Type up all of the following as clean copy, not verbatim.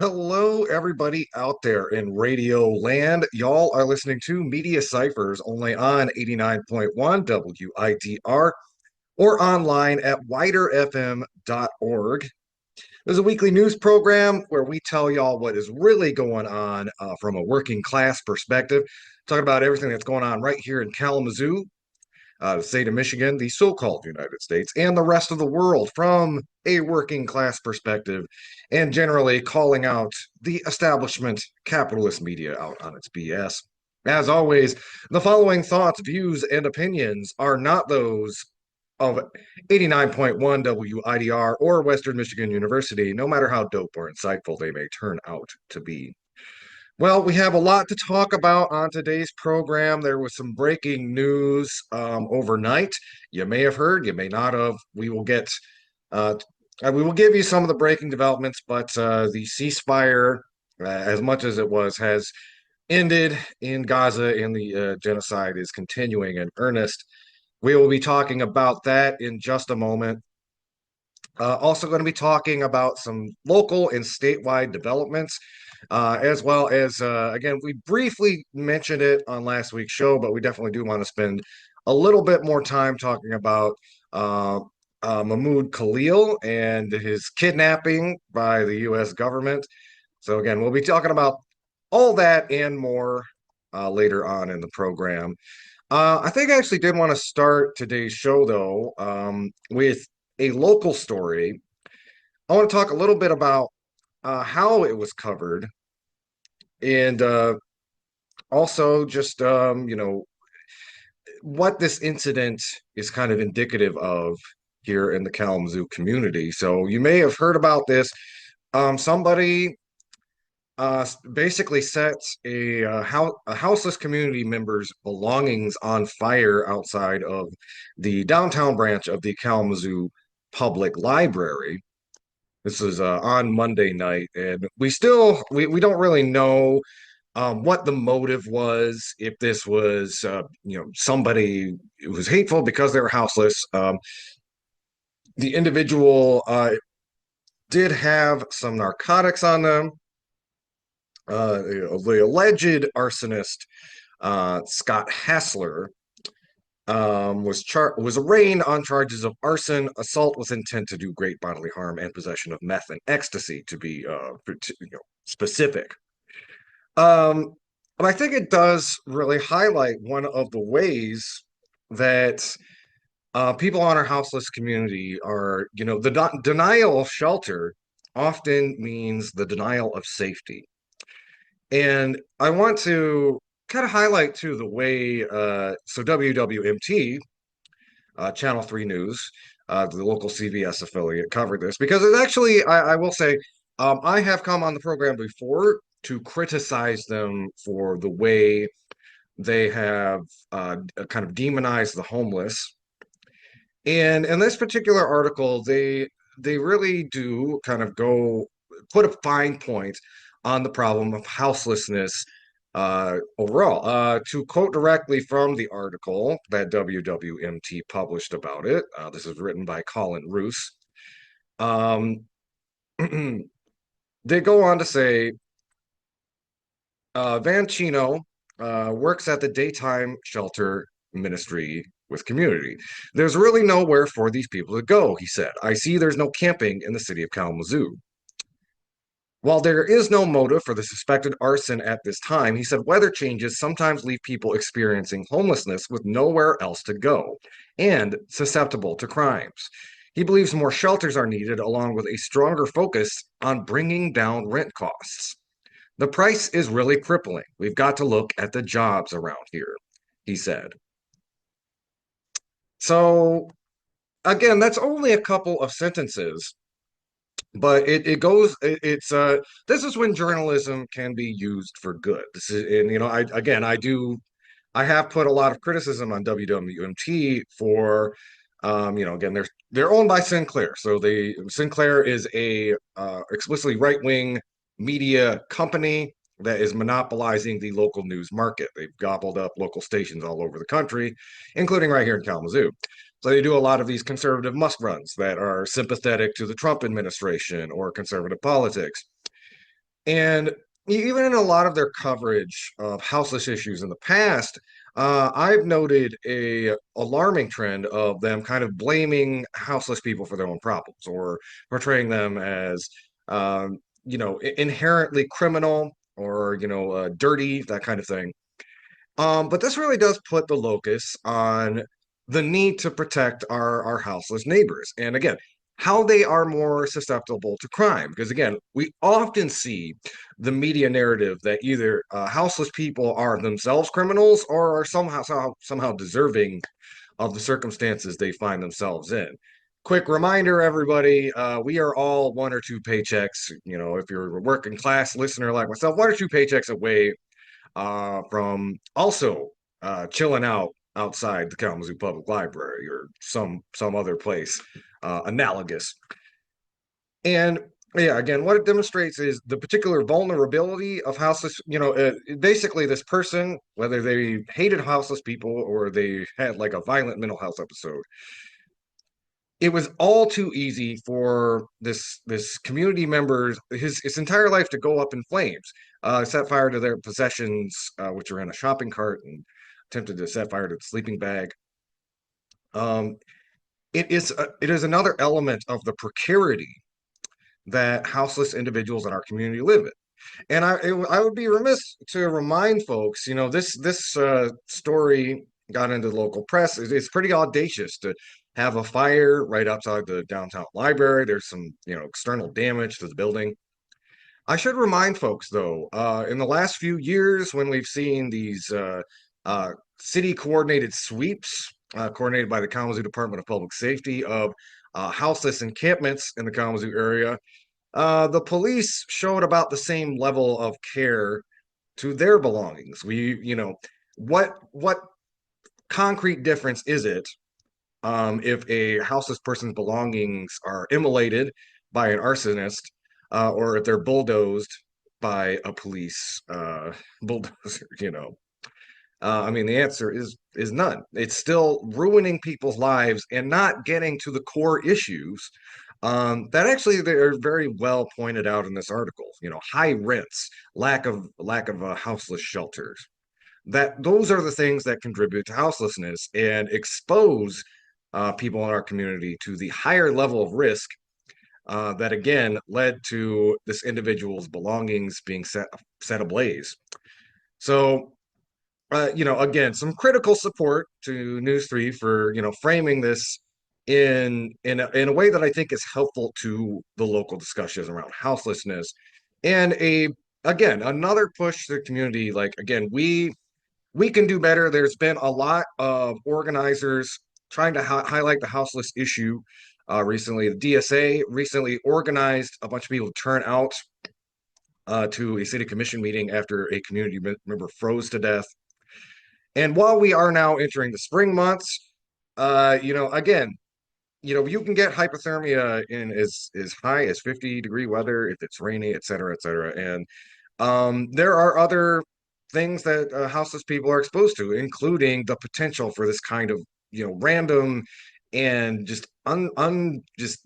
Hello, everybody out there in radio land. Y'all are listening to Media Cyphers only on 89.1 WIDR or online at widerfm.org. There's a weekly news program where we tell y'all what is really going on from a working class perspective, talking about everything that's going on right here in Kalamazoo, the state of Michigan, the so called United States, and the rest of the world from a working class perspective, and generally calling out the establishment capitalist media out on its BS. As always, the following thoughts, views, and opinions are not those of 89.1 WIDR or Western Michigan University, no matter how dope or insightful they may turn out to be. Well, we have a lot to talk about on today's program. There was some breaking news overnight. You may have heard, you may not have. Uh, we will give you some of the breaking developments, but the ceasefire, as much as it was, has ended in Gaza, and the genocide is continuing in earnest. We will be talking about that in just a moment. Also, going to be talking about some local and statewide developments, as well as, again, we briefly mentioned it on last week's show, but we definitely do want to spend a little bit more time talking about uh, Mahmoud Khalil and his kidnapping by the U.S. government. So, again, we'll be talking about all that and more later on in the program. I think I actually did want to start today's show, though, with a local story. I want to talk a little bit about how it was covered and also just, what this incident is kind of indicative of here in the Kalamazoo community. So you may have heard about this. Somebody basically sets a houseless community member's belongings on fire outside of the downtown branch of the Kalamazoo Public Library. This is on Monday night, and we don't really know what the motive was. If this was somebody who was hateful because they were houseless. The individual did have some narcotics on them. The alleged arsonist, Scott Hassler, was arraigned on charges of arson, assault with intent to do great bodily harm, and possession of meth and ecstasy, to be specific. Um, but I think it does really highlight one of the ways that people on our houseless community are, the denial of shelter often means the denial of safety. And I want to kind of highlight too the way so WWMT, Channel 3 News, the local CBS affiliate, covered this because it actually, I will say, I have come on the program before to criticize them for the way they have kind of demonized the homeless. And in this particular article, they really do kind of go put a fine point on the problem of houselessness overall. To quote directly from the article that WWMT published about it, this is written by Colin Roos. They go on to say Van Chino works at the daytime shelter ministry with community. There's really nowhere for these people to go, he said. I see there's no camping in the city of Kalamazoo. While there is no motive for the suspected arson at this time, he said weather changes sometimes leave people experiencing homelessness with nowhere else to go and susceptible to crimes. He believes more shelters are needed, along with a stronger focus on bringing down rent costs. The price is really crippling. We've got to look at the jobs around here, he said. So, again, that's only a couple of sentences, but this is when journalism can be used for good. This is, and I have put a lot of criticism on WWMT for, again, they're owned by Sinclair. So Sinclair is a explicitly right-wing media company that is monopolizing the local news market. They've gobbled up local stations all over the country, including right here in Kalamazoo. So they do a lot of these conservative must-runs that are sympathetic to the Trump administration or conservative politics. And even in a lot of their coverage of houseless issues in the past, I've noted a alarming trend of them kind of blaming houseless people for their own problems or portraying them as, inherently criminal or, dirty, that kind of thing. But this really does put the locus on the need to protect our houseless neighbors. And again, how they are more susceptible to crime. Because again, we often see the media narrative that either houseless people are themselves criminals or are somehow deserving of the circumstances they find themselves in. Quick reminder, everybody, we are all one or two paychecks. If you're a working class listener like myself, one or two paychecks away from also chilling out outside the Kalamazoo Public Library or some other place analogous. And yeah, again, what it demonstrates is the particular vulnerability of houseless. Basically, this person, whether they hated houseless people or they had like a violent mental health episode, it was all too easy for this community member his entire life to go up in flames. Set fire to their possessions, which are in a shopping cart, and attempted to set fire to the sleeping bag. Um, it is another element of the precarity that houseless individuals in our community live in. And I would be remiss to remind folks, this story got into the local press. It's pretty audacious to have a fire right outside the downtown library. There's some, external damage to the building. I should remind folks, though, in the last few years, when we've seen these city coordinated sweeps, coordinated by the Kalamazoo Department of Public Safety of houseless encampments in the Kalamazoo area, the police showed about the same level of care to their belongings. What concrete difference is it if a houseless person's belongings are immolated by an arsonist, or if they're bulldozed by a police bulldozer? I mean, the answer is none. It's still ruining people's lives and not getting to the core issues that actually they are very well pointed out in this article. High rents, lack of houseless shelters. That those are the things that contribute to houselessness and expose people in our community to the higher level of risk that again led to this individual's belongings being set ablaze. So again, some critical support to News 3 for, framing this in a way that I think is helpful to the local discussions around houselessness. And again, another push to the community, like again, we can do better. There's been a lot of organizers trying to highlight the houseless issue recently. The DSA recently organized a bunch of people to turn out to a city commission meeting after a community member froze to death. And while we are now entering the spring months, again, you can get hypothermia in as high as 50-degree weather if it's rainy, et cetera, et cetera. And there are other things that houseless people are exposed to, including the potential for this kind of, random and just just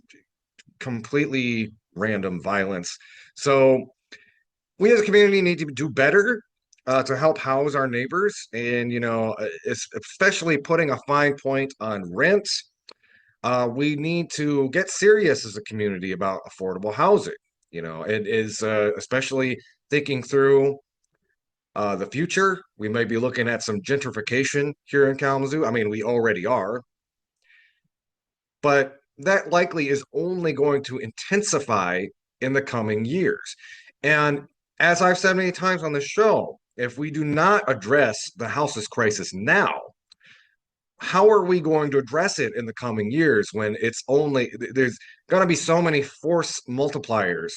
completely random violence. So we as a community need to do better to help house our neighbors, and especially putting a fine point on rent. We need to get serious as a community about affordable housing. It is especially thinking through the future. We might be looking at some gentrification here in Kalamazoo. I mean, we already are, but that likely is only going to intensify in the coming years. And as I've said many times on the show, if we do not address the houseless crisis now, how are we going to address it in the coming years when there's going to be so many force multipliers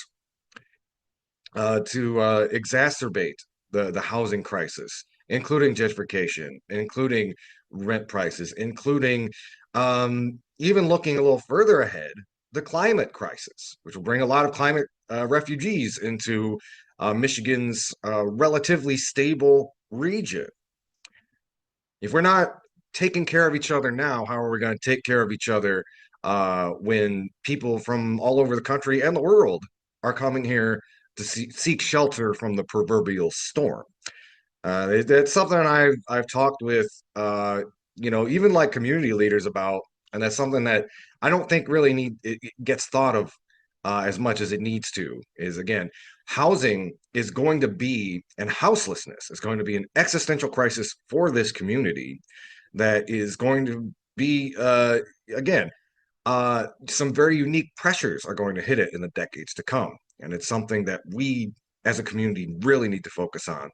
to exacerbate the housing crisis, including gentrification, including rent prices, including even looking a little further ahead, the climate crisis, which will bring a lot of climate refugees into Michigan's relatively stable region. If we're not taking care of each other now, how are we going to take care of each other when people from all over the country and the world are coming here to seek shelter from the proverbial storm. It's something I've talked with even like community leaders about, and that's something that I don't think really it gets thought of as much as it needs to. Is again, housing is going to be, and houselessness is going to be an existential crisis for this community that is going to be again some very unique pressures are going to hit it in the decades to come, and it's something that we as a community really need to focus on.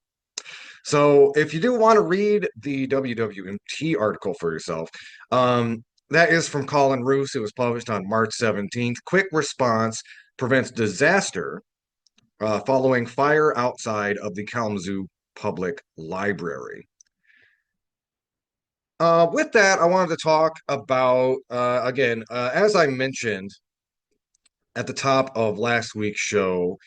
So if you do want to read the WWMT article for yourself, that is from Colin Roos. It was published on March 17th. Quick response prevents disaster following fire outside of the Kalamazoo Public Library. With that, I wanted to talk about, again, as I mentioned at the top of last week's show,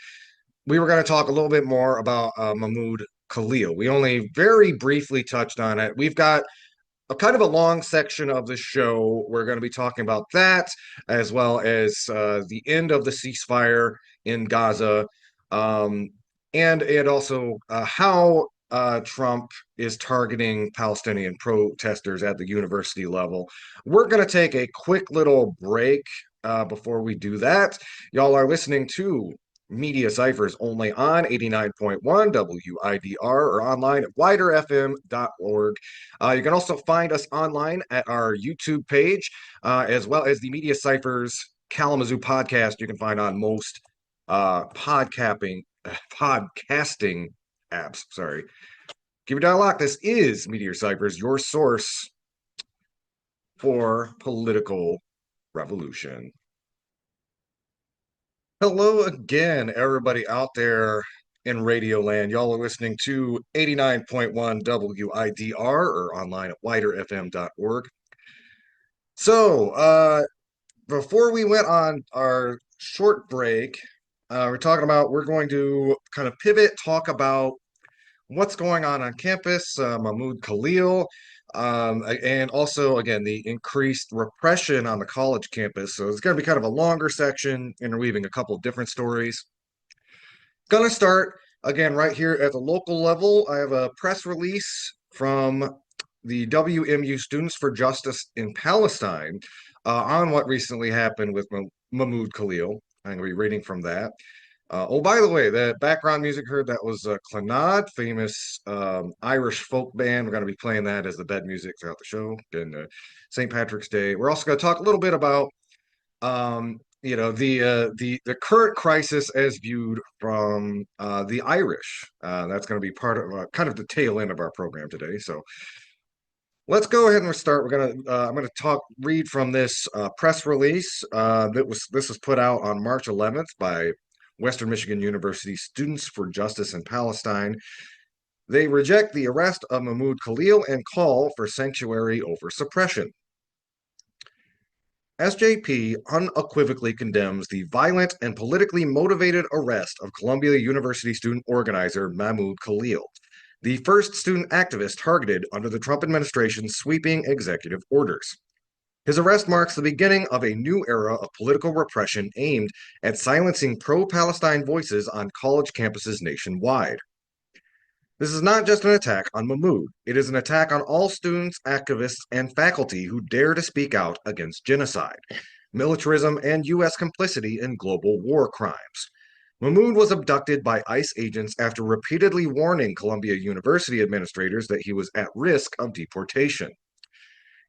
we were going to talk a little bit more about Mahmoud Khalil. We only very briefly touched on it. We've got a kind of a long section of the show. We're going to be talking about that, as well as the end of the ceasefire in Gaza, and also how Trump is targeting Palestinian protesters at the university level. We're going to take a quick little break before we do that. Y'all are listening to Media Cyphers only on 89.1 WIDR or online at widerfm.org. You can also find us online at our YouTube page, as well as the Media Cyphers Kalamazoo podcast you can find on most podcasting apps. Sorry. Keep your dial locked. This is Meteor Cyphers, your source for political revolution. Hello again, everybody out there in Radio Land. Y'all are listening to 89.1 WIDR or online at widerfm.org. So, before we went on our short break, we're going to kind of pivot, talk about what's going on campus, Mahmoud Khalil, and also, again, the increased repression on the college campus. So it's going to be kind of a longer section, interweaving a couple of different stories. Going to start, again, right here at the local level. I have a press release from the WMU Students for Justice in Palestine on what recently happened with Mahmoud Khalil. I'm going to be reading from that. By the way, the background music heard, that was Clannad, famous Irish folk band. We're going to be playing that as the bed music throughout the show. And St. Patrick's Day. We're also going to talk a little bit about, the current crisis as viewed from the Irish. That's going to be part of kind of the tail end of our program today. So let's go ahead and start. I'm going to read from this press release this was put out on March 11th by Western Michigan University Students for Justice in Palestine. They reject the arrest of Mahmoud Khalil and call for sanctuary over suppression. SJP unequivocally condemns the violent and politically motivated arrest of Columbia University student organizer Mahmoud Khalil, the first student activist targeted under the Trump administration's sweeping executive orders. His arrest marks the beginning of a new era of political repression aimed at silencing pro-Palestine voices on college campuses nationwide. This is not just an attack on Mahmoud. It is an attack on all students, activists, and faculty who dare to speak out against genocide, militarism, and U.S. complicity in global war crimes. Mahmoud was abducted by ICE agents after repeatedly warning Columbia University administrators that he was at risk of deportation.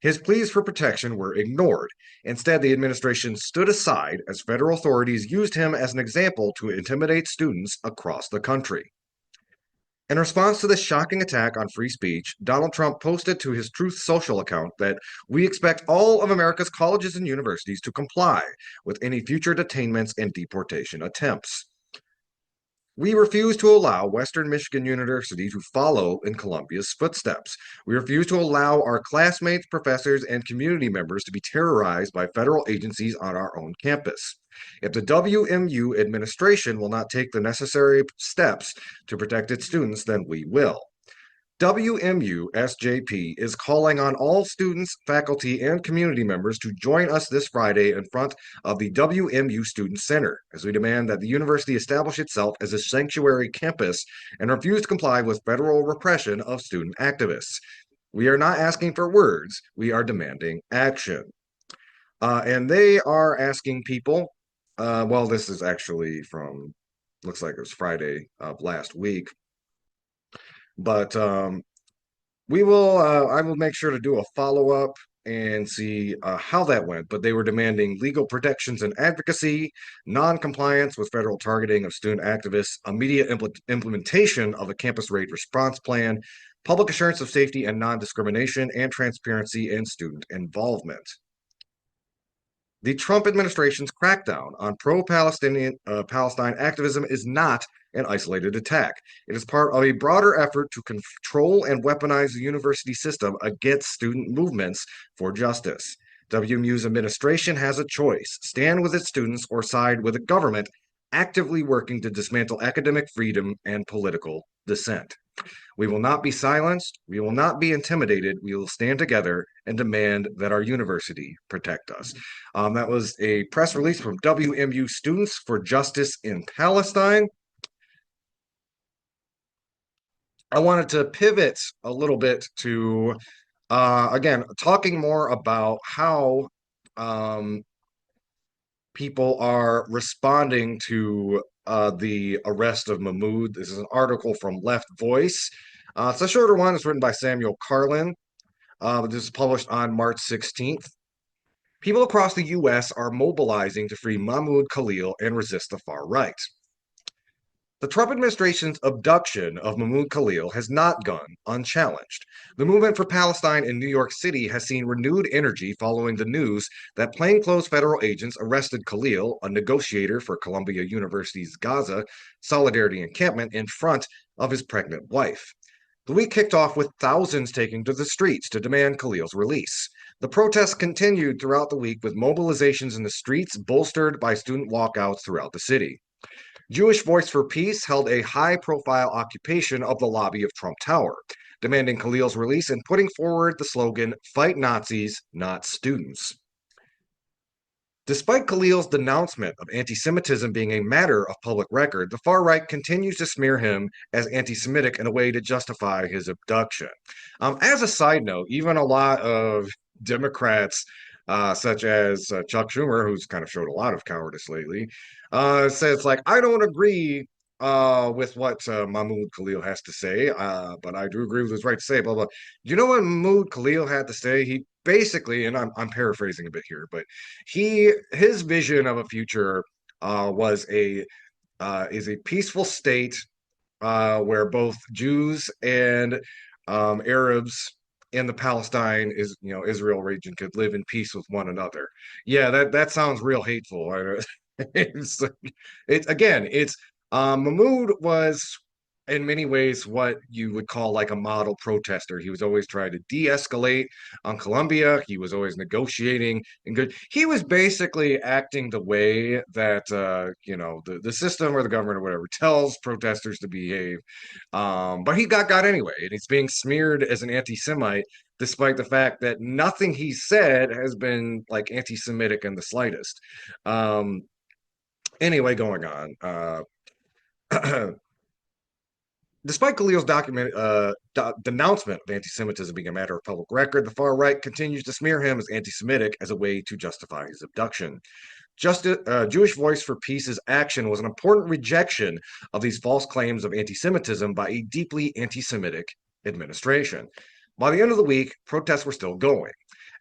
His pleas for protection were ignored. Instead, the administration stood aside as federal authorities used him as an example to intimidate students across the country. In response to this shocking attack on free speech, Donald Trump posted to his Truth Social account that we expect all of America's colleges and universities to comply with any future detainments and deportation attempts. We refuse to allow Western Michigan University to follow in Columbia's footsteps. We refuse to allow our classmates, professors, and community members to be terrorized by federal agencies on our own campus. If the WMU administration will not take the necessary steps to protect its students, then we will. WMU SJP is calling on all students, faculty, and community members to join us this Friday in front of the WMU Student Center as we demand that the university establish itself as a sanctuary campus and refuse to comply with federal repression of student activists. We are not asking for words, we are demanding action. And they are asking people, well, this is actually from, looks like it was Friday of last week, but I will make sure to do a follow-up and see how that went. But they were demanding legal protections and advocacy, non-compliance with federal targeting of student activists, immediate implementation of a campus raid response plan, public assurance of safety and non-discrimination, and transparency in student involvement. The Trump administration's crackdown on pro-Palestinian Palestine activism is not an isolated attack. It is part of a broader effort to control and weaponize the university system against student movements for justice. WMU's administration has a choice: stand with its students or side with a government actively working to dismantle academic freedom and political dissent. We will not be silenced. We will not be intimidated. We will stand together and demand that our university protect us. That was a press release from WMU Students for Justice in Palestine. I wanted to pivot a little bit to, again, talking more about how people are responding to the arrest of Mahmoud. This is an article from Left Voice. It's a shorter one. It's written by Samuel Carlin. This is published on March 16th. People across the U.S. are mobilizing to free Mahmoud Khalil and resist the far right. The Trump administration's abduction of Mahmoud Khalil has not gone unchallenged. The movement for Palestine in New York City has seen renewed energy following the news that plainclothes federal agents arrested Khalil, a negotiator for Columbia University's Gaza Solidarity Encampment, in front of his pregnant wife. The week kicked off with thousands taking to the streets to demand Khalil's release. The protests continued throughout the week with mobilizations in the streets bolstered by student walkouts throughout the city. Jewish Voice for Peace held a high-profile occupation of the lobby of Trump Tower, demanding Khalil's release and putting forward the slogan, "Fight Nazis, not students." Despite Khalil's denouncement of anti-Semitism being a matter of public record, the far right continues to smear him as anti-Semitic in a way to justify his abduction. As a side note, even a lot of Democrats, such as Chuck Schumer, who's kind of showed a lot of cowardice lately, says, like, I don't agree with what Mahmoud Khalil has to say, but I do agree with his right to say, blah, blah. You know what Mahmoud Khalil had to say? He basically, and I'm paraphrasing a bit here, but his vision of a future was is a peaceful state where both Jews and Arabs in the Palestine Israel region could live in peace with one another. Yeah, that sounds real hateful. It's Mahmoud was in many ways what you would call like a model protester. He was always trying to de-escalate on Columbia. He was always negotiating and good. He was basically acting the way that the system or the government or whatever tells protesters to behave. But he got anyway, and he's being smeared as an anti-Semite, despite the fact that nothing he said has been like anti-Semitic in the slightest. Anyway, going on. Despite Khalil's denouncement of anti-Semitism being a matter of public record, the far right continues to smear him as anti-Semitic as a way to justify his abduction. Jewish Voice for Peace's action was an important rejection of these false claims of anti-Semitism by a deeply anti-Semitic administration. By the end of the week, protests were still going.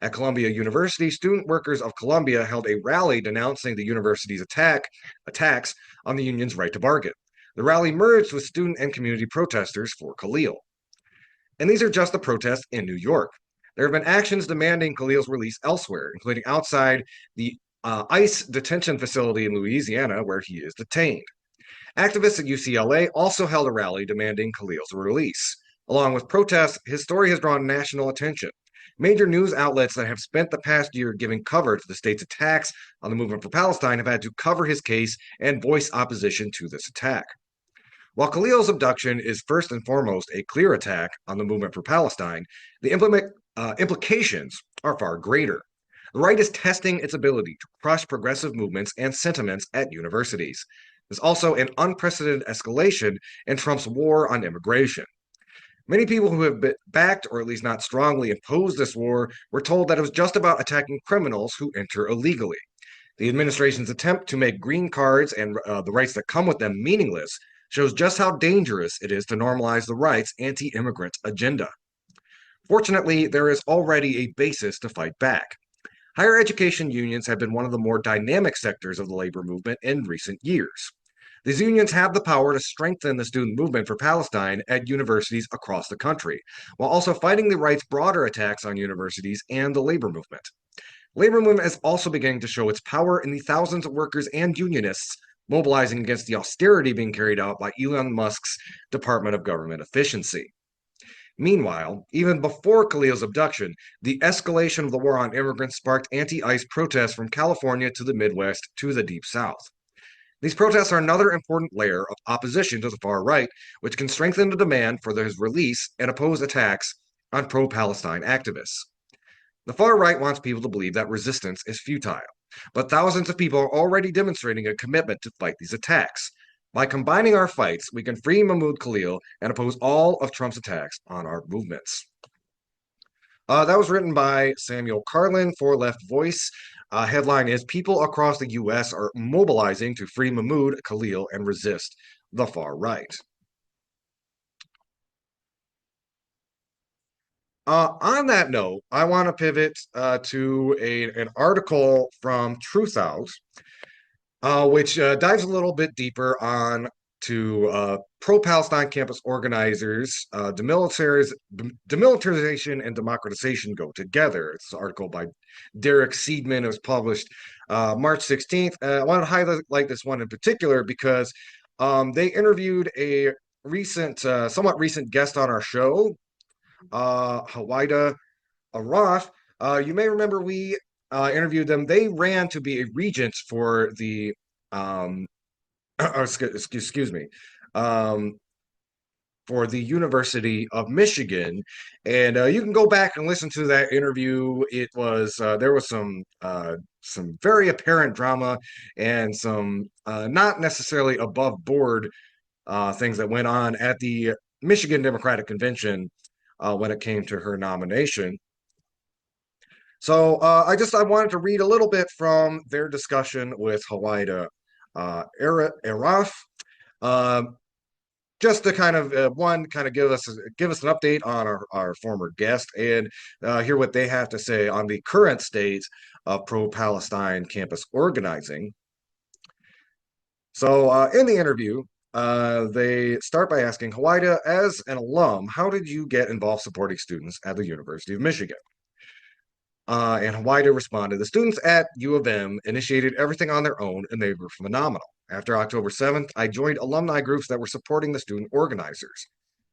At Columbia University, student workers of Columbia held a rally denouncing the university's attacks on the union's right to bargain. The rally merged with student and community protesters for Khalil. And these are just the protests in New York. There have been actions demanding Khalil's release elsewhere, including outside the ICE detention facility in Louisiana, where he is detained. Activists at UCLA also held a rally demanding Khalil's release. Along with protests, his story has drawn national attention. Major news outlets that have spent the past year giving cover to the state's attacks on the movement for Palestine have had to cover his case and voice opposition to this attack. While Khalil's abduction is first and foremost a clear attack on the movement for Palestine, the implications are far greater. The right is testing its ability to crush progressive movements and sentiments at universities. There's also an unprecedented escalation in Trump's war on immigration. Many people who have been backed or at least not strongly opposed this war were told that it was just about attacking criminals who enter illegally. The administration's attempt to make green cards and the rights that come with them meaningless shows just how dangerous it is to normalize the right's anti immigrant agenda. Fortunately, there is already a basis to fight back. Higher education unions have been one of the more dynamic sectors of the labor movement in recent years. These unions have the power to strengthen the student movement for Palestine at universities across the country, while also fighting the right's broader attacks on universities and the labor movement. Labor movement is also beginning to show its power in the thousands of workers and unionists mobilizing against the austerity being carried out by Elon Musk's Department of Government Efficiency. Meanwhile, even before Khalil's abduction, the escalation of the war on immigrants sparked anti-ICE protests from California to the Midwest to the Deep South. These protests are another important layer of opposition to the far right, which can strengthen the demand for his release and oppose attacks on pro-Palestine activists. The far right wants people to believe that resistance is futile, but thousands of people are already demonstrating a commitment to fight these attacks. By combining our fights, we can free Mahmoud Khalil and oppose all of Trump's attacks on our movements. That was written by Samuel Carlin for Left Voice. Headline is People across the U.S. are mobilizing to free Mahmoud Khalil and resist the far right. On that note, I want to pivot to an article from Truth Out, which dives a little bit deeper on to pro-Palestine campus organizers. Demilitarization and democratization go together. It's an article by Derek Seidman. It was published March 16th. I wanted to highlight this one in particular because they interviewed a somewhat recent guest on our show, Hawaida Araf. You may remember we interviewed them. They ran to be a regent for the excuse me, for the University of Michigan, and you can go back and listen to that interview. It was there was some very apparent drama and some not necessarily above board things that went on at the Michigan Democratic Convention when it came to her nomination. So I wanted to read a little bit from their discussion with Hawaida Araf, just to kind of give us an update on our former guest and hear what they have to say on the current state of pro-Palestine campus organizing. So in the interview, they start by asking, Hawaida, as an alum, how did you get involved supporting students at the University of Michigan? And Hawaida responded, the students at U of M initiated everything on their own, and they were phenomenal. After October 7th, I joined alumni groups that were supporting the student organizers.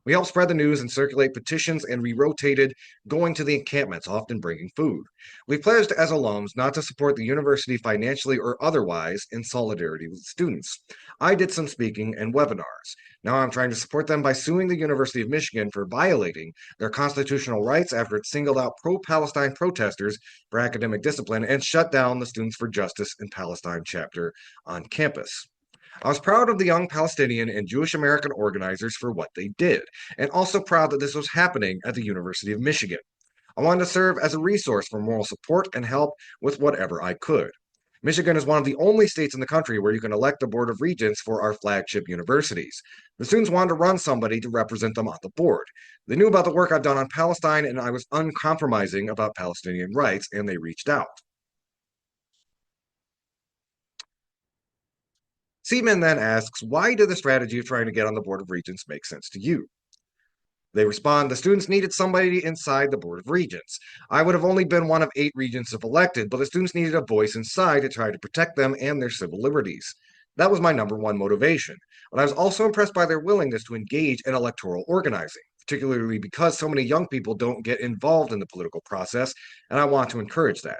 We helped spread the news and circulate petitions, and we rotated going to the encampments, often bringing food. We pledged as alums not to support the university financially or otherwise in solidarity with students. I did some speaking and webinars. Now I'm trying to support them by suing the University of Michigan for violating their constitutional rights after it singled out pro-Palestine protesters for academic discipline and shut down the Students for Justice in Palestine chapter on campus. I was proud of the young Palestinian and Jewish American organizers for what they did, and also proud that this was happening at the University of Michigan. I wanted to serve as a resource for moral support and help with whatever I could. Michigan is one of the only states in the country where you can elect a board of regents for our flagship universities. The students wanted to run somebody to represent them on the board. They knew about the work I've done on Palestine, and I was uncompromising about Palestinian rights, and they reached out. Seaman then asks, why did the strategy of trying to get on the Board of Regents make sense to you? They respond, the students needed somebody inside the Board of Regents. I would have only been one of 8 regents if elected, but the students needed a voice inside to try to protect them and their civil liberties. That was my number one motivation. But I was also impressed by their willingness to engage in electoral organizing, particularly because so many young people don't get involved in the political process, and I want to encourage that.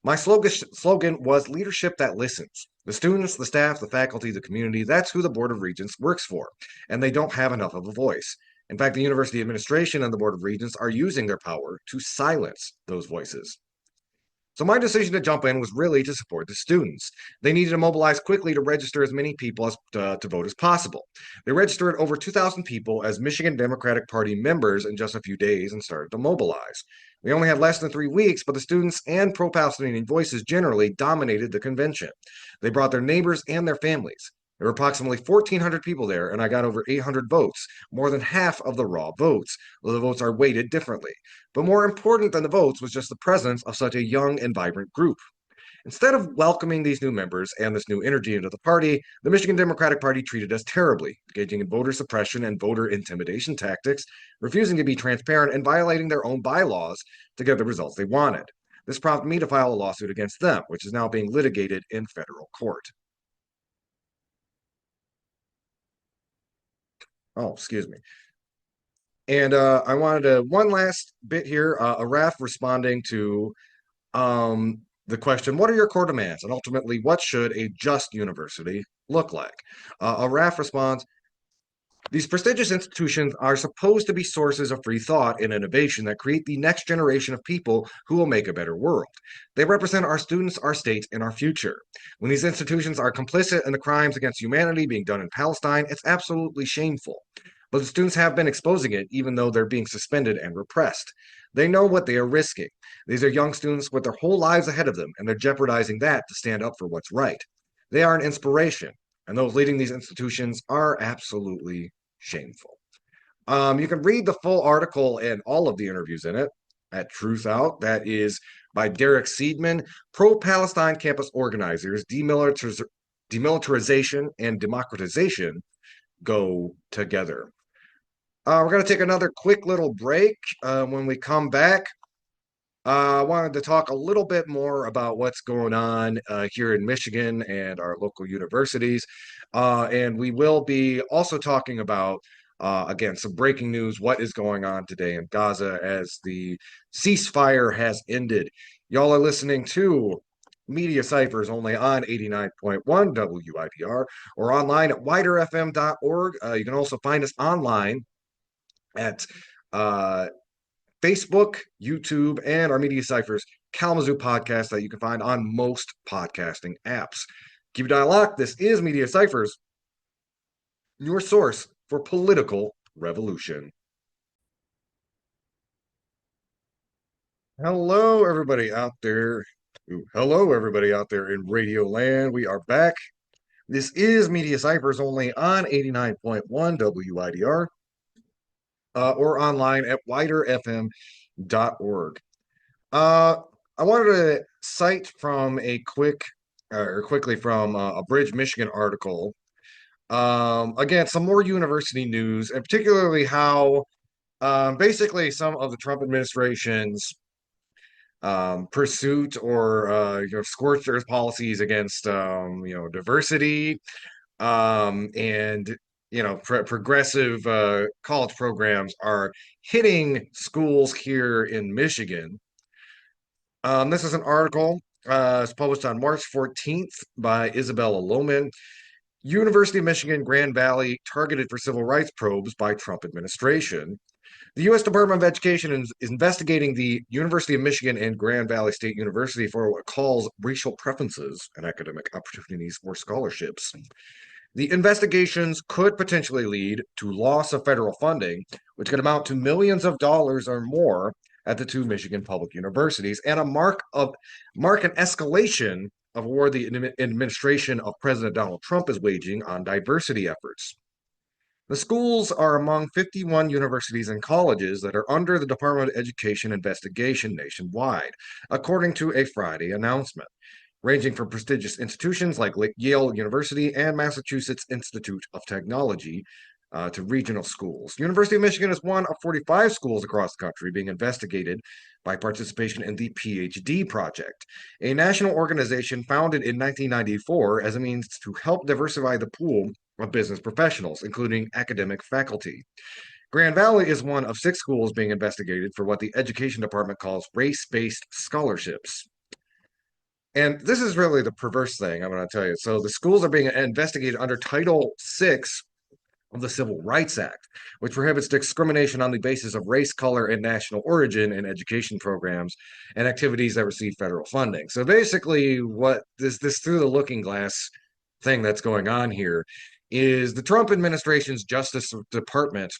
My slogan was leadership that listens. The students, the staff, the faculty, the community, that's who the Board of Regents works for, and they don't have enough of a voice. In fact, the university administration and the Board of Regents are using their power to silence those voices. So my decision to jump in was really to support the students. They needed to mobilize quickly to register as many people to vote as possible. They registered over 2,000 people as Michigan Democratic Party members in just a few days and started to mobilize. We only had less than 3 weeks, but the students and pro-Palestinian voices generally dominated the convention. They brought their neighbors and their families. There were approximately 1,400 people there, and I got over 800 votes, more than half of the raw votes, though the votes are weighted differently. But more important than the votes was just the presence of such a young and vibrant group. Instead of welcoming these new members and this new energy into the party, the Michigan Democratic Party treated us terribly, engaging in voter suppression and voter intimidation tactics, refusing to be transparent, and violating their own bylaws to get the results they wanted. This prompted me to file a lawsuit against them, which is now being litigated in federal court. Oh, excuse me. And I wanted to one last bit here. A ref responding to the question, what are your core demands? And ultimately, what should a just university look like? A RAF responds, these prestigious institutions are supposed to be sources of free thought and innovation that create the next generation of people who will make a better world. They represent our students, our state, and our future. When these institutions are complicit in the crimes against humanity being done in Palestine, it's absolutely shameful. But the students have been exposing it, even though they're being suspended and repressed. They know what they are risking. These are young students with their whole lives ahead of them, and they're jeopardizing that to stand up for what's right. They are an inspiration, and those leading these institutions are absolutely shameful. You can read the full article and all of the interviews in it at Truth Out. That is by Derek Seidman. Pro-Palestine campus organizers, demilitarization and democratization go together. We're going to take another quick little break. When we come back, I wanted to talk a little bit more about what's going on here in Michigan and our local universities. And we will be also talking about, again, some breaking news, what is going on today in Gaza as the ceasefire has ended. Y'all are listening to Media Cyphers only on 89.1 WIDR or online at widerfm.org. You can also find us online at Facebook, YouTube, and our Media Cyphers Kalamazoo podcast that you can find on most podcasting apps. Keep your dial locked. This is Media Cyphers, your source for political revolution. Hello, everybody out there. Hello, everybody out there in Radio Land. We are back. This is Media Cyphers only on 89.1 WIDR or online at widerfm.org. I wanted to cite from a quickly from a Bridge, Michigan article. Again, some more university news, and particularly how basically some of the Trump administration's pursuit or scorched earth policies against diversity and progressive college programs are hitting schools here in Michigan. This is an article. It's published on March 14th by Isabella Lohman. University of Michigan Grand Valley targeted for civil rights probes by Trump administration. The U.S. Department of Education is investigating the University of Michigan and Grand Valley State University for what it calls racial preferences and academic opportunities or scholarships. The investigations could potentially lead to loss of federal funding, which could amount to millions of dollars or more at the two Michigan public universities, and mark an escalation of war the administration of President Donald Trump is waging on diversity efforts. The schools are among 51 universities and colleges that are under the Department of Education investigation nationwide, according to a Friday announcement, ranging from prestigious institutions like Yale University and Massachusetts Institute of Technology to regional schools. University of Michigan is one of 45 schools across the country being investigated by participation in the PhD Project, a national organization founded in 1994 as a means to help diversify the pool of business professionals, including academic faculty. Grand Valley is one of 6 schools being investigated for what the Education Department calls race-based scholarships. And this is really the perverse thing I'm going to tell you. So the schools are being investigated under Title VI of the Civil Rights Act, which prohibits discrimination on the basis of race, color, and national origin in education programs and activities that receive federal funding. So basically, what this through the looking glass thing that's going on here is the Trump administration's Justice Department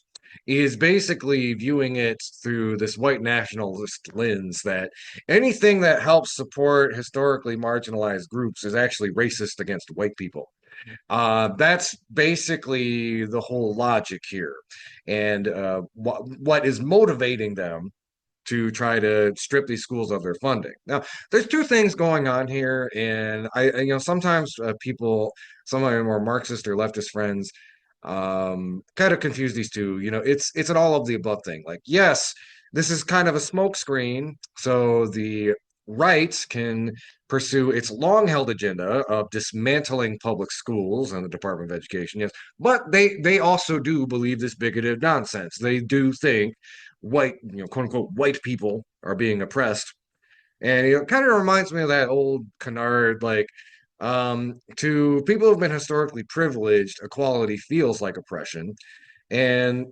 is basically viewing it through this white nationalist lens that anything that helps support historically marginalized groups is actually racist against white people. That's basically the whole logic here. And what is motivating them to try to strip these schools of their funding. Now, there's two things going on here, and sometimes people, some of my more Marxist or leftist friends, kind of confuse these two. It's an all of the above thing. Like, yes, this is kind of a smokescreen, so the right can pursue its long-held agenda of dismantling public schools and the Department of Education. Yes, but they also do believe this bigoted nonsense. They do think white, quote unquote, white people are being oppressed. And it kind of reminds me of that old canard, like, to people who've been historically privileged, equality feels like oppression. And,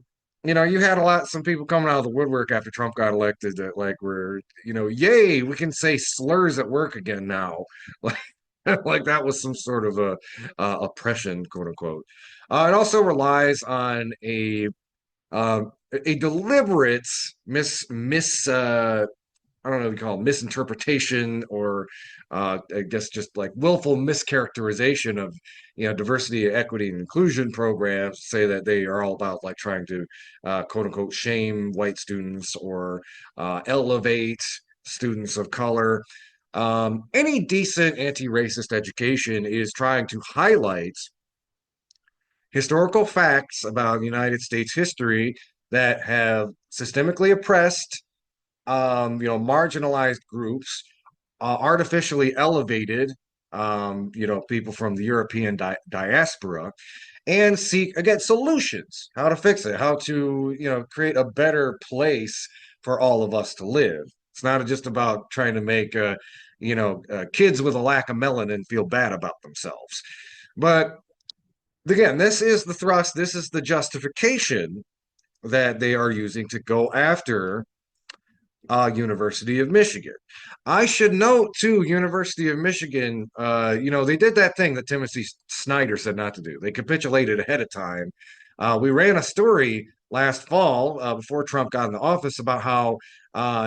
you had some people coming out of the woodwork after Trump got elected that, like, were, yay, we can say slurs at work again now. Like that was some sort of oppression, quote unquote. It also relies on a deliberate I don't know what you call it, misinterpretation or I guess just like willful mischaracterization of diversity, equity, and inclusion programs. Say that they are all about like trying to quote unquote shame white students or elevate students of color. Any decent anti-racist education is trying to highlight historical facts about United States history that have systemically oppressed, marginalized groups, artificially elevated, people from the European diaspora, and seek again solutions, how to fix it, how to, create a better place for all of us to live. It's not just about trying to make, kids with a lack of melanin feel bad about themselves. But again, this is the thrust, this is the justification that they are using to go after University of Michigan. I should note too, University of Michigan, they did that thing that Timothy Snyder said not to do. They capitulated ahead of time. We ran a story last fall before Trump got into office about how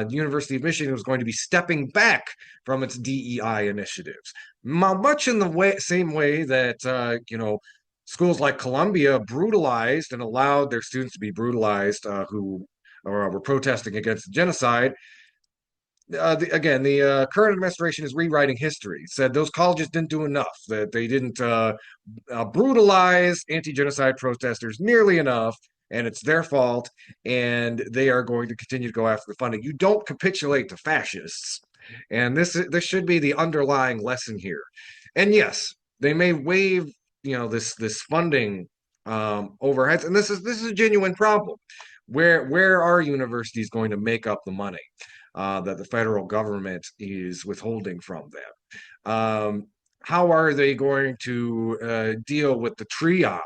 University of Michigan was going to be stepping back from its DEI initiatives, much in the same way that schools like Columbia brutalized and allowed their students to be brutalized who or were protesting against the genocide. The current administration is rewriting history. Said those colleges didn't do enough, that they didn't brutalize anti-genocide protesters nearly enough, and it's their fault, and they are going to continue to go after the funding. You don't capitulate to fascists, and this should be the underlying lesson here. And yes, they may waive this funding overheads, and this is a genuine problem. Where are universities going to make up the money that the federal government is withholding from them? How are they going to deal with the triage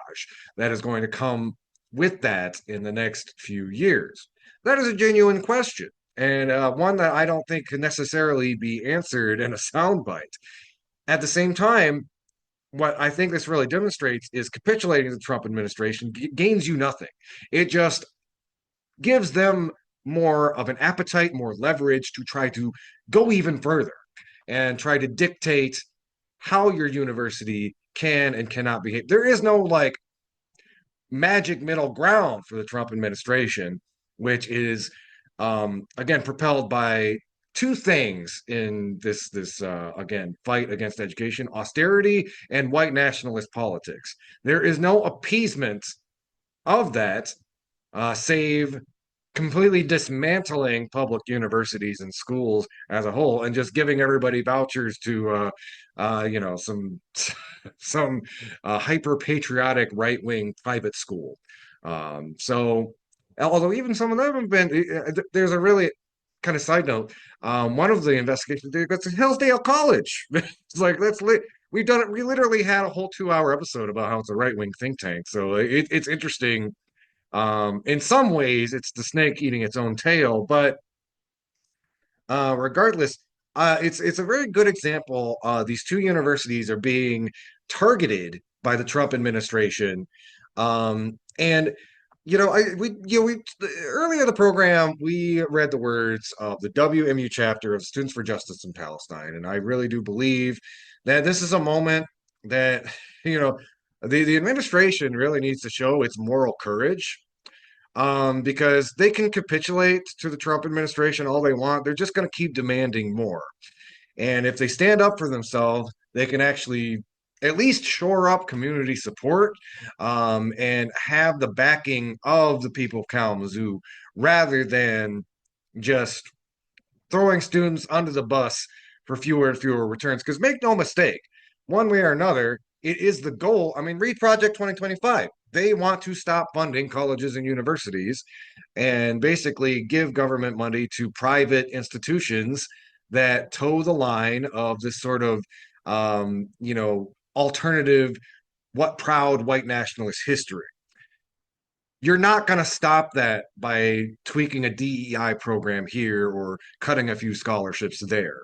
that is going to come with that in the next few years? That is a genuine question, and one that I don't think can necessarily be answered in a soundbite. At the same time, what I think this really demonstrates is capitulating to the Trump administration gains you nothing. It just gives them more of an appetite, more leverage to try to go even further and try to dictate how your university can and cannot behave. There is no like magic middle ground for the Trump administration, which is again propelled by two things in this again fight against education: austerity and white nationalist politics. There is no appeasement of that, save completely dismantling public universities and schools as a whole and just giving everybody vouchers to some some hyper patriotic right wing private school. So although even some of them have been, there's a really kind of side note, one of the investigations did go to Hillsdale College. It's like that's lit. We've done it. We literally had a whole 2 hour episode about how it's a right wing think tank. So it's interesting. In some ways, it's the snake eating its own tail, but regardless, it's a very good example. These two universities are being targeted by the Trump administration, and we earlier in the program we read the words of the WMU chapter of Students for Justice in Palestine, and I really do believe that this is a moment that you know the administration really needs to show its moral courage, because they can capitulate to the Trump administration all they want. They're just going to keep demanding more. And if they stand up for themselves, they can actually at least shore up community support, and have the backing of the people of Kalamazoo rather than just throwing students under the bus for fewer and fewer returns. Because make no mistake, one way or another, it is the goal. I mean, read Project 2025. They want to stop funding colleges and universities and basically give government money to private institutions that toe the line of this sort of, alternative, what proud white nationalist history. You're not going to stop that by tweaking a DEI program here or cutting a few scholarships there.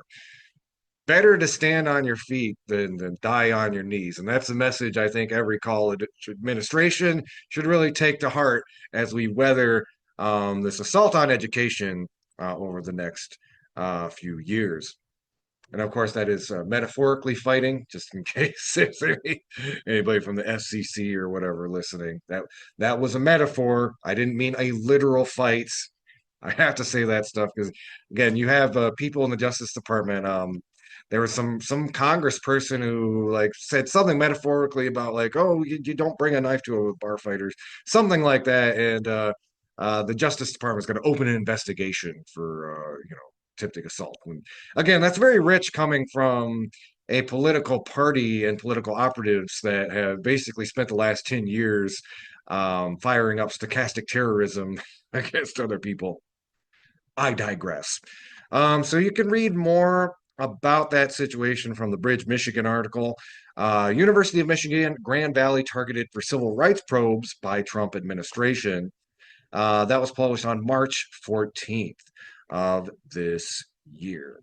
Better to stand on your feet than die on your knees. And that's the message I think every college administration should really take to heart as we weather this assault on education over the next few years. And of course, that is metaphorically fighting, just in case there's anybody from the FCC or whatever listening. That was a metaphor. I didn't mean a literal fight. I have to say that stuff because, again, you have people in the Justice Department. There was some congressperson who like said something metaphorically about like, oh, you don't bring a knife to a bar fighters, something like that, and the Justice Department is going to open an investigation for attempting assault. When, again, that's very rich coming from a political party and political operatives that have basically spent the last 10 years firing up stochastic terrorism against other people. I digress. So you can read more about that situation from the Bridge, Michigan article. University of Michigan, Grand Valley targeted for civil rights probes by Trump administration. That was published on March 14th of this year.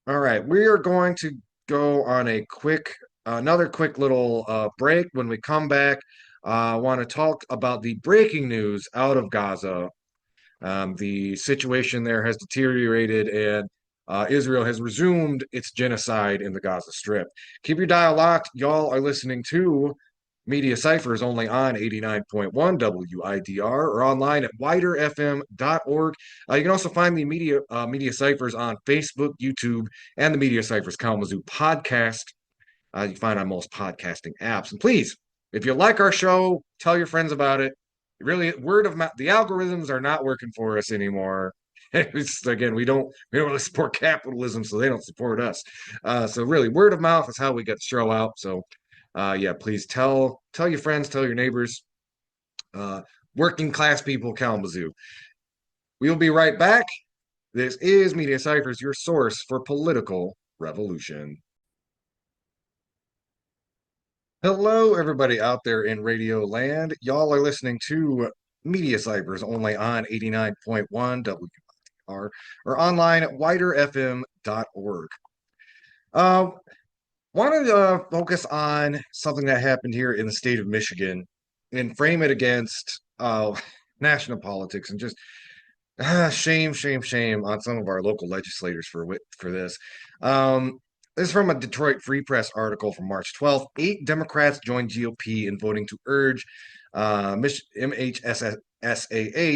All right, we are going to go on another quick little break. When we come back, I want to talk about the breaking news out of Gaza. The situation there has deteriorated, and Israel has resumed its genocide in the Gaza Strip. Keep your dial locked. Y'all are listening to Media Cyphers only on 89.1 WIDR or online at widerfm.org. You can also find the Media Cyphers on Facebook, YouTube, and the Media Cyphers Kalamazoo podcast. You can find on most podcasting apps. And please, if you like our show, tell your friends about it. Really, word of mouth. The algorithms are not working for us anymore. Again, we don't really support capitalism, so they don't support us. So really, word of mouth is how we get the show out. So yeah, please tell your friends, tell your neighbors, working class people, Kalamazoo. We'll be right back. This is Media Cyphers, your source for political revolution. Hello, everybody out there in radio land. Y'all are listening to Media Cyphers only on 89.1 WR or online at widerfm.org. Want to focus on something that happened here in the state of Michigan and frame it against national politics and just shame on some of our local legislators for this. This is from a Detroit Free Press article from March 12th. 8 Democrats joined GOP in voting to urge MHSAA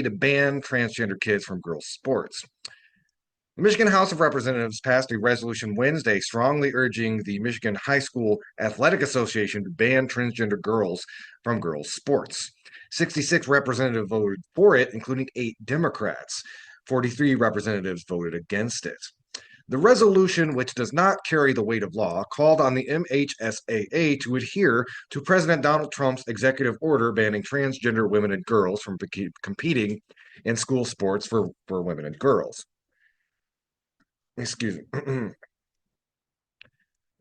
to ban transgender kids from girls' sports. The Michigan House of Representatives passed a resolution Wednesday strongly urging the Michigan High School Athletic Association to ban transgender girls from girls' sports. 66 representatives voted for it, including 8 Democrats. 43 representatives voted against it. The resolution, which does not carry the weight of law, called on the MHSAA to adhere to President Donald Trump's executive order banning transgender women and girls from competing in school sports for women and girls. Excuse me.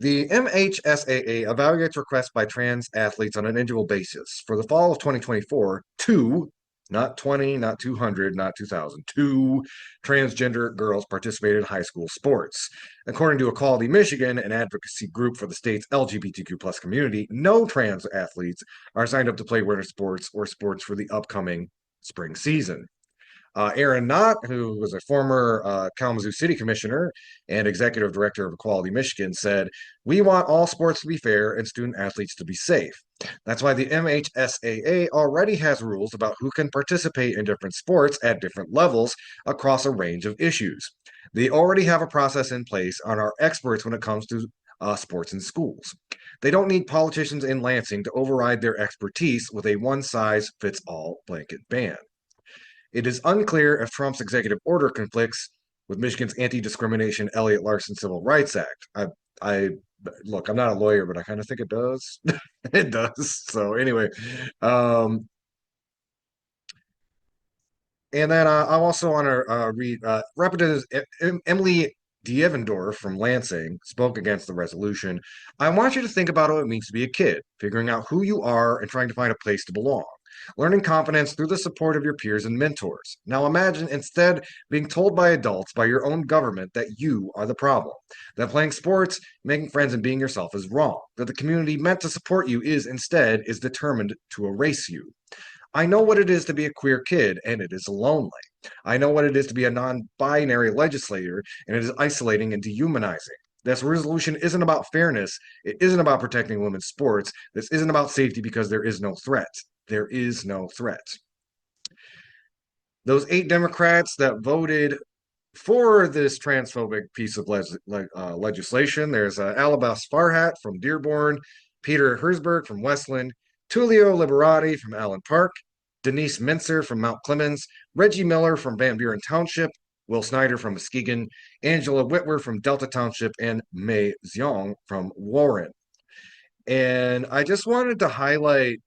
The MHSAA evaluates requests by trans athletes on an individual basis. For the fall of 2024, not 20, not 200, not 2000, two transgender girls participated in high school sports. According to Equality Michigan, an advocacy group for the state's LGBTQ plus community, no trans athletes are signed up to play winter sports or sports for the upcoming spring season. Aaron Knott, who was a former Kalamazoo City Commissioner and Executive Director of Equality Michigan, said, "We want all sports to be fair and student athletes to be safe. That's why the MHSAA already has rules about who can participate in different sports at different levels across a range of issues. They already have a process in place and are experts when it comes to sports in schools. They don't need politicians in Lansing to override their expertise with a one-size-fits-all blanket ban. It is unclear if Trump's executive order conflicts with Michigan's anti-discrimination Elliott Larson Civil Rights Act. I look, I'm not a lawyer, but I kind of think it does. It does. So anyway, um, and then I also want to read Representative Emily Dievendorf from Lansing spoke against the resolution. I want you to think about what it means to be a kid, figuring out who you are and trying to find a place to belong. Learning confidence through the support of your peers and mentors. Now imagine instead being told by adults, by your own government, that you are the problem. That playing sports, making friends, and being yourself is wrong. That the community meant to support you is determined to erase you. I know what it is to be a queer kid, and it is lonely. I know what it is to be a non binary legislator, and it is isolating and dehumanizing. This resolution isn't about fairness. It isn't about protecting women's sports. This isn't about safety because there is no threat. There is no threat. Those 8 Democrats that voted for this transphobic piece of legislation, there's Alabas Farhat from Dearborn, Peter Herzberg from Westland, Tullio Liberati from Allen Park, Denise Mincer from Mount Clemens, Reggie Miller from Van Buren Township, Will Snyder from Muskegon, Angela Whitwer from Delta Township, and Mei Xiong from Warren. And I just wanted to highlight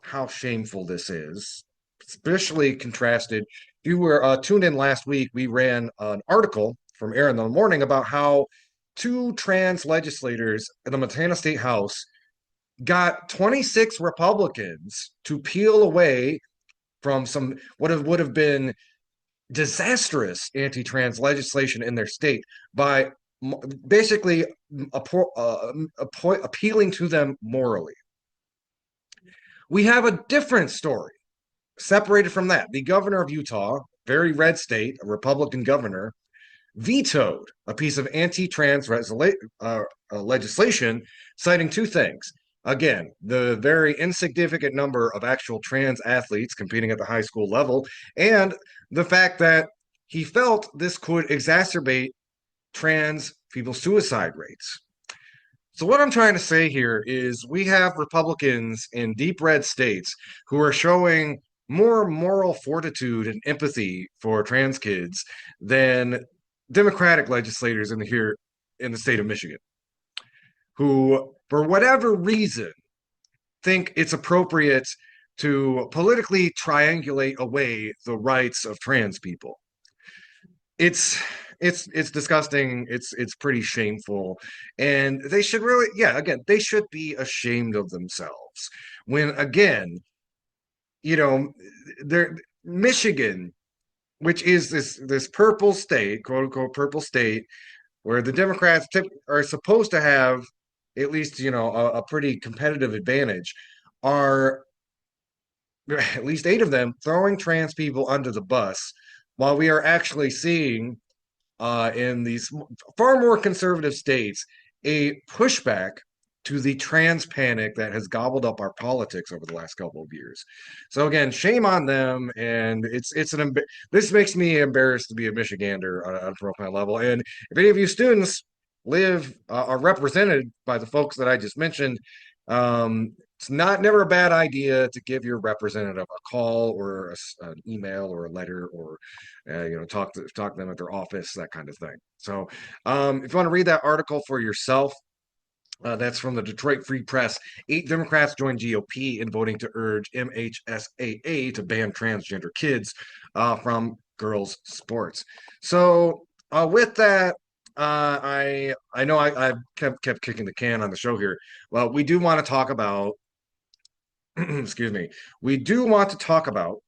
how shameful this is, especially contrasted. If you were tuned in last week, we ran an article from Aaron in the morning about how 2 trans legislators in the Montana State House got 26 Republicans to peel away from some what would have been disastrous anti-trans legislation in their state by basically appealing to them morally. We have a different story separated from that. The governor of Utah, very red state, a Republican governor, vetoed a piece of anti-trans legislation, citing 2 things. Again, the very insignificant number of actual trans athletes competing at the high school level, and the fact that he felt this could exacerbate trans people's suicide rates. So what I'm trying to say here is we have Republicans in deep red states who are showing more moral fortitude and empathy for trans kids than Democratic legislators in the state of Michigan, who, for whatever reason, think it's appropriate to politically triangulate away the rights of trans people. It's disgusting. It's pretty shameful, and they should really, again, they should be ashamed of themselves when, again, they're Michigan, which is this purple state, quote unquote purple state, where the Democrats are supposed to have at least a pretty competitive advantage, are at least 8 of them throwing trans people under the bus, while we are actually seeing in these far more conservative states a pushback to the trans panic that has gobbled up our politics over the last couple of years. So again, shame on them, and this makes me embarrassed to be a Michigander on a profile level. And if any of you students are represented by the folks that I just mentioned, It's not never a bad idea to give your representative a call or an email or a letter or talk to them at their office, that kind of thing. So if you want to read that article for yourself, that's from the Detroit Free Press. 8 Democrats joined GOP in voting to urge MHSAA to ban transgender kids from girls' sports. So with that, I know I kept kicking the can on the show here. Well, we do want to talk about excuse me. We do want to talk about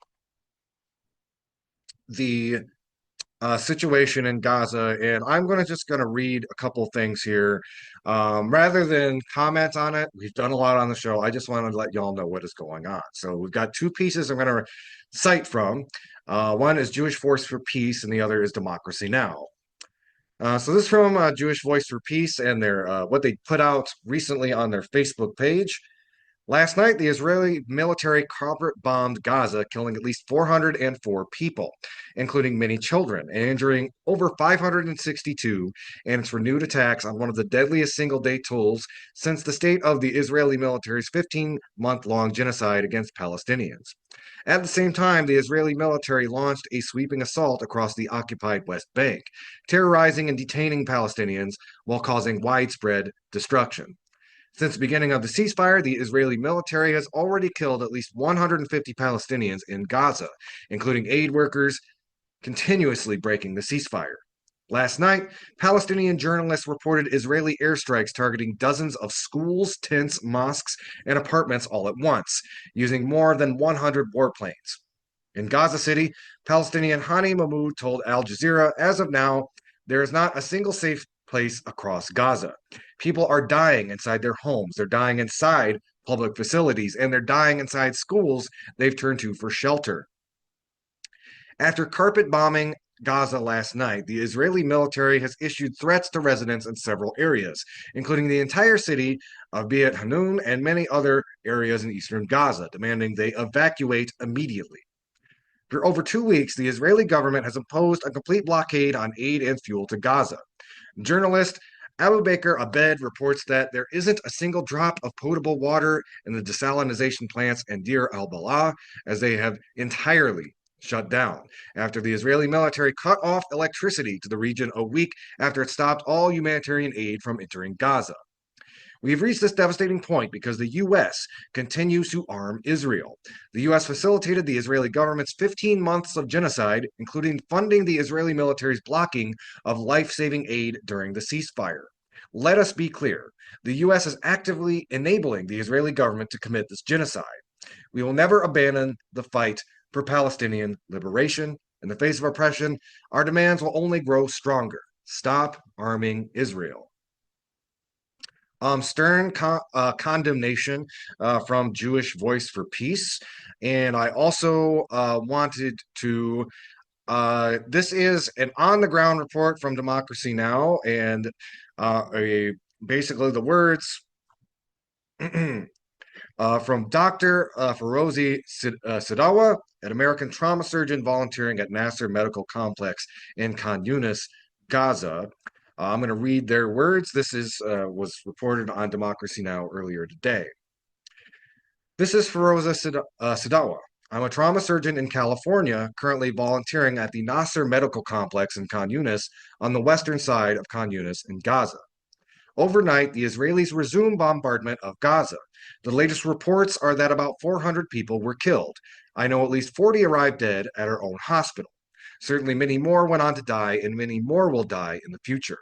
the situation in Gaza, and I'm going to read a couple things here, rather than comment on it. We've done a lot on the show. I just want to let y'all know what is going on. So we've got two pieces I'm going to cite from. One is Jewish Force for Peace, and the other is Democracy Now. So this is from Jewish Voice for Peace and their what they put out recently on their Facebook page. Last night, the Israeli military carpet bombed Gaza, killing at least 404 people, including many children, and injuring over 562 in its renewed attacks on one of the deadliest single day tools since the state of the Israeli military's 15-month-long genocide against Palestinians. At the same time, the Israeli military launched a sweeping assault across the occupied West Bank, terrorizing and detaining Palestinians while causing widespread destruction. Since the beginning of the ceasefire, the Israeli military has already killed at least 150 Palestinians in Gaza, including aid workers, continuously breaking the ceasefire. Last night, Palestinian journalists reported Israeli airstrikes targeting dozens of schools, tents, mosques, and apartments all at once, using more than 100 warplanes. In Gaza City, Palestinian Hani Mahmoud told Al Jazeera, as of now, there is not a single safe place across Gaza. People are dying inside their homes, they're dying inside public facilities, and they're dying inside schools they've turned to for shelter. After carpet bombing Gaza last night, the Israeli military has issued threats to residents in several areas, including the entire city of Beit Hanun and many other areas in eastern Gaza, demanding they evacuate immediately. For over 2 weeks, the Israeli government has imposed a complete blockade on aid and fuel to Gaza. Journalist Abu Bakr Abed reports that there isn't a single drop of potable water in the desalination plants in Deir al-Balah, as they have entirely shut down after the Israeli military cut off electricity to the region a week after it stopped all humanitarian aid from entering Gaza. We've reached this devastating point because the U.S. continues to arm Israel. The U.S. facilitated the Israeli government's 15 months of genocide, including funding the Israeli military's blocking of life-saving aid during the ceasefire. Let us be clear. The U.S. is actively enabling the Israeli government to commit this genocide. We will never abandon the fight for Palestinian liberation. In the face of oppression, our demands will only grow stronger. Stop arming Israel. Stern condemnation from Jewish Voice for Peace. And I also wanted to, this is an on the ground report from Democracy Now! And basically the words from Dr. Ferozi Sidawa, an American trauma surgeon volunteering at Nasser Medical Complex in Khan Yunis, Gaza. I'm going to read their words. This was reported on Democracy Now! Earlier today. This is Feroza Sidawa. I'm a trauma surgeon in California, currently volunteering at the Nasser Medical Complex in Khan Yunis on the western side of Khan Yunis in Gaza. Overnight, the Israelis resumed bombardment of Gaza. The latest reports are that about 400 people were killed. I know at least 40 arrived dead at our own hospital. Certainly many more went on to die, and many more will die in the future.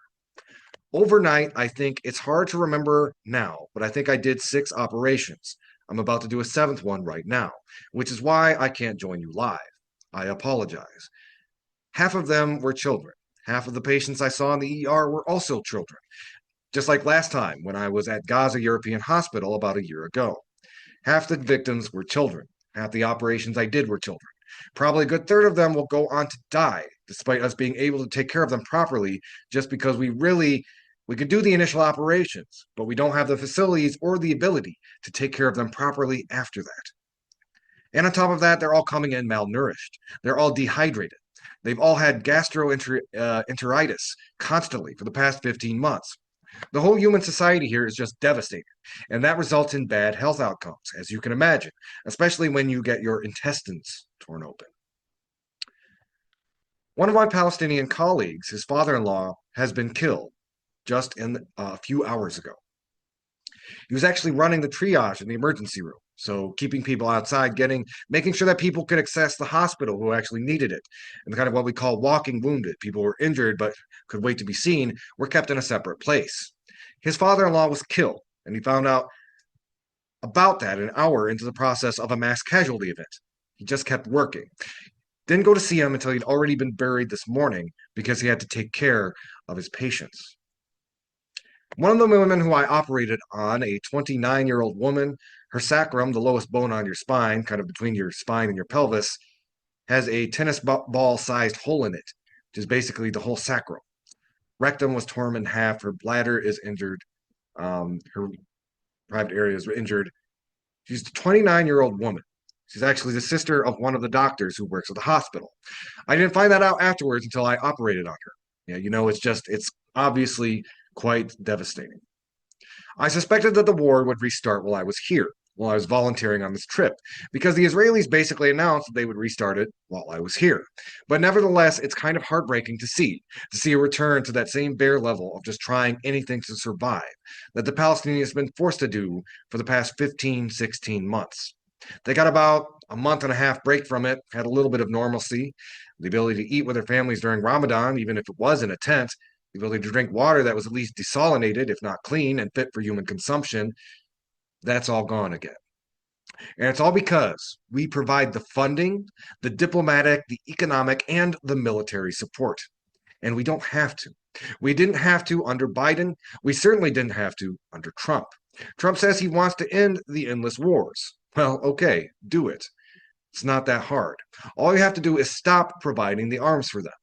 Overnight, I think it's hard to remember now, but I think I did 6 operations. I'm about to do a 7th one right now, which is why I can't join you live. I apologize. Half of them were children. Half of the patients I saw in the ER were also children, just like last time when I was at Gaza European Hospital about a year ago. Half the victims were children. Half the operations I did were children. Probably a good third of them will go on to die, despite us being able to take care of them properly, just because we could do the initial operations, but we don't have the facilities or the ability to take care of them properly after that. And on top of that, they're all coming in malnourished. They're all dehydrated. They've all had gastroenteritis constantly for the past 15 months. The whole human society here is just devastated, and that results in bad health outcomes, as you can imagine, especially when you get your intestines torn open. One of my Palestinian colleagues, his father-in-law, has been killed just in a few hours ago. He was actually running the triage in the emergency room. So keeping people outside, making sure that people could access the hospital who actually needed it. And kind of what we call walking wounded. People who were injured but could wait to be seen were kept in a separate place. His father-in-law was killed, and he found out about that an hour into the process of a mass casualty event. He just kept working. Didn't go to see him until he'd already been buried this morning because he had to take care of his patients. One of the women who I operated on, a 29-year-old woman, her sacrum, the lowest bone on your spine, kind of between your spine and your pelvis, has a tennis ball-sized hole in it, which is basically the whole sacrum. Rectum was torn in half. Her bladder is injured. Her private areas were injured. She's a 29-year-old woman. She's actually the sister of one of the doctors who works at the hospital. I didn't find that out afterwards until I operated on her. Yeah, it's obviously quite devastating. I suspected that the war would restart while I was volunteering on this trip, because the Israelis basically announced that they would restart it while I was here. But nevertheless, it's kind of heartbreaking to see a return to that same bare level of just trying anything to survive that the Palestinians have been forced to do for the past 15, 16 months. They got about a month and a half break from it, had a little bit of normalcy, the ability to eat with their families during Ramadan, even if it was in a tent, the ability to drink water that was at least desalinated, if not clean, and fit for human consumption. That's all gone again. And it's all because we provide the funding, the diplomatic, the economic, and the military support. And we don't have to. We didn't have to under Biden. We certainly didn't have to under Trump. Trump says he wants to end the endless wars. Well, okay, do it. It's not that hard. All you have to do is stop providing the arms for them.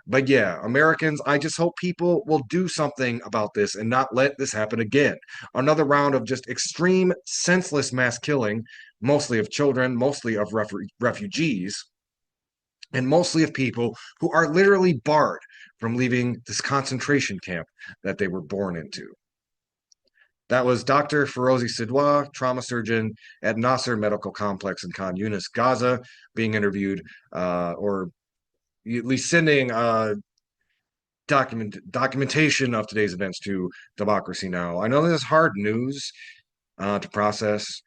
But yeah, Americans, I just hope people will do something about this and not let this happen again. Another round of just extreme, senseless mass killing, mostly of children, mostly of refugees, and mostly of people who are literally barred from leaving this concentration camp that they were born into. That was Dr. Ferozi Sidwa, trauma surgeon at Nasser Medical Complex in Khan Yunis, Gaza, being interviewed, or at least sending documentation of today's events to Democracy Now! I know this is hard news to process.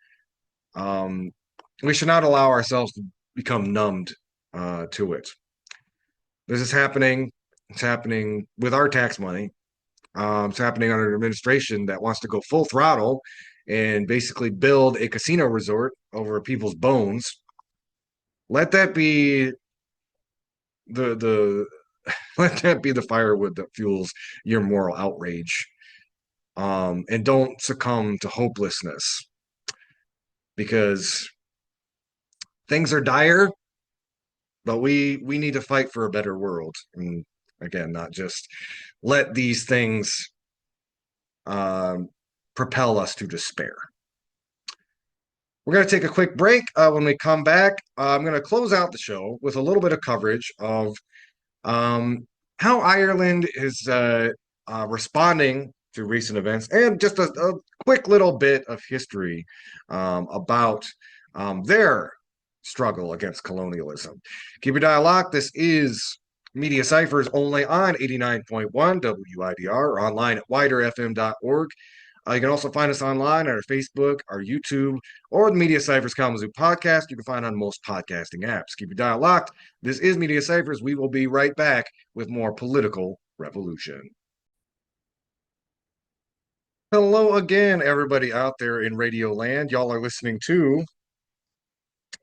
We should not allow ourselves to become numbed to it. This is happening. It's happening with our tax money. It's happening under an administration that wants to go full throttle and basically build a casino resort over people's bones. Let that be the let that be the firewood that fuels your moral outrage. And don't succumb to hopelessness, because things are dire, but we need to fight for a better world. And again, not just let these things propel us to despair. We're going to take a quick break. When we come back, I'm going to close out the show with a little bit of coverage of how Ireland is responding to recent events, and just a quick little bit of history about their struggle against colonialism. Keep your dial locked. This is Media Cyphers, only on 89.1 WIDR, or online at widerfm.org. You can also find us online on our Facebook, our YouTube, or the Media Cyphers Kalamazoo podcast. You can find on most podcasting apps. Keep your dial locked. This is Media Cyphers. We will be right back with more political revolution. Hello again, everybody out there in Radio Land. Y'all are listening to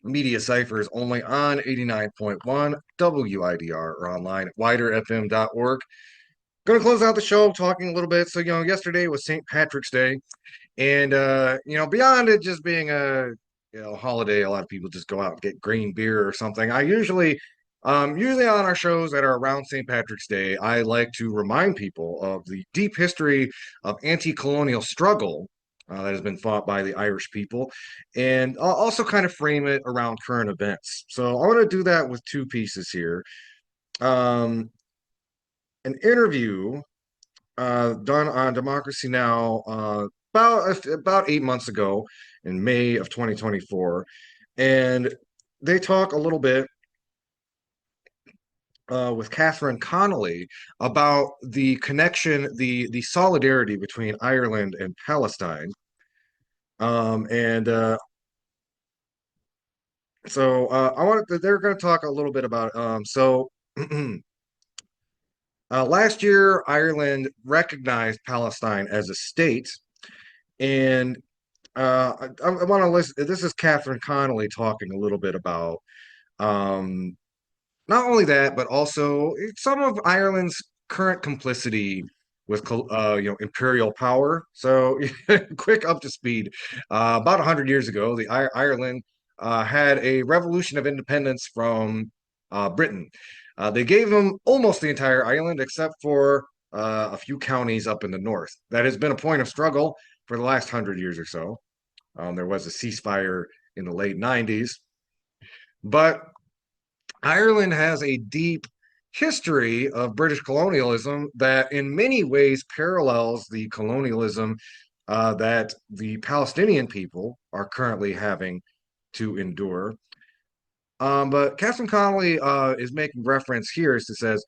Media Cyphers, only on 89.1 WIDR, or online at widerfm.org. Going to close out the show talking a little bit. So, yesterday was St. Patrick's Day, and beyond it just being a holiday, a lot of people just go out and get green beer or something. I usually on our shows that are around St. Patrick's Day, I like to remind people of the deep history of anti-colonial struggle that has been fought by the Irish people, and I'll also kind of frame it around current events. So I want to do that with two pieces here. An interview done on Democracy Now! About 8 months ago in May of 2024, and they talk a little bit with Catherine Connolly about the connection, the solidarity between Ireland and Palestine. And so I wanted they're going to talk a little bit about last year Ireland recognized Palestine as a state, and I want to listen. This is Catherine Connolly talking a little bit about um, not only that, but also some of Ireland's current complicity with imperial power. So, quick up to speed. About 100 years ago, the Ireland had a revolution of independence from Britain. They gave them almost the entire island, except for a few counties up in the north. That has been a point of struggle for the last 100 years or so. There was a ceasefire in the late 90s, but Ireland has a deep history of British colonialism that, in many ways, parallels the colonialism that the Palestinian people are currently having to endure. But Catherine Connolly is making reference here. It says,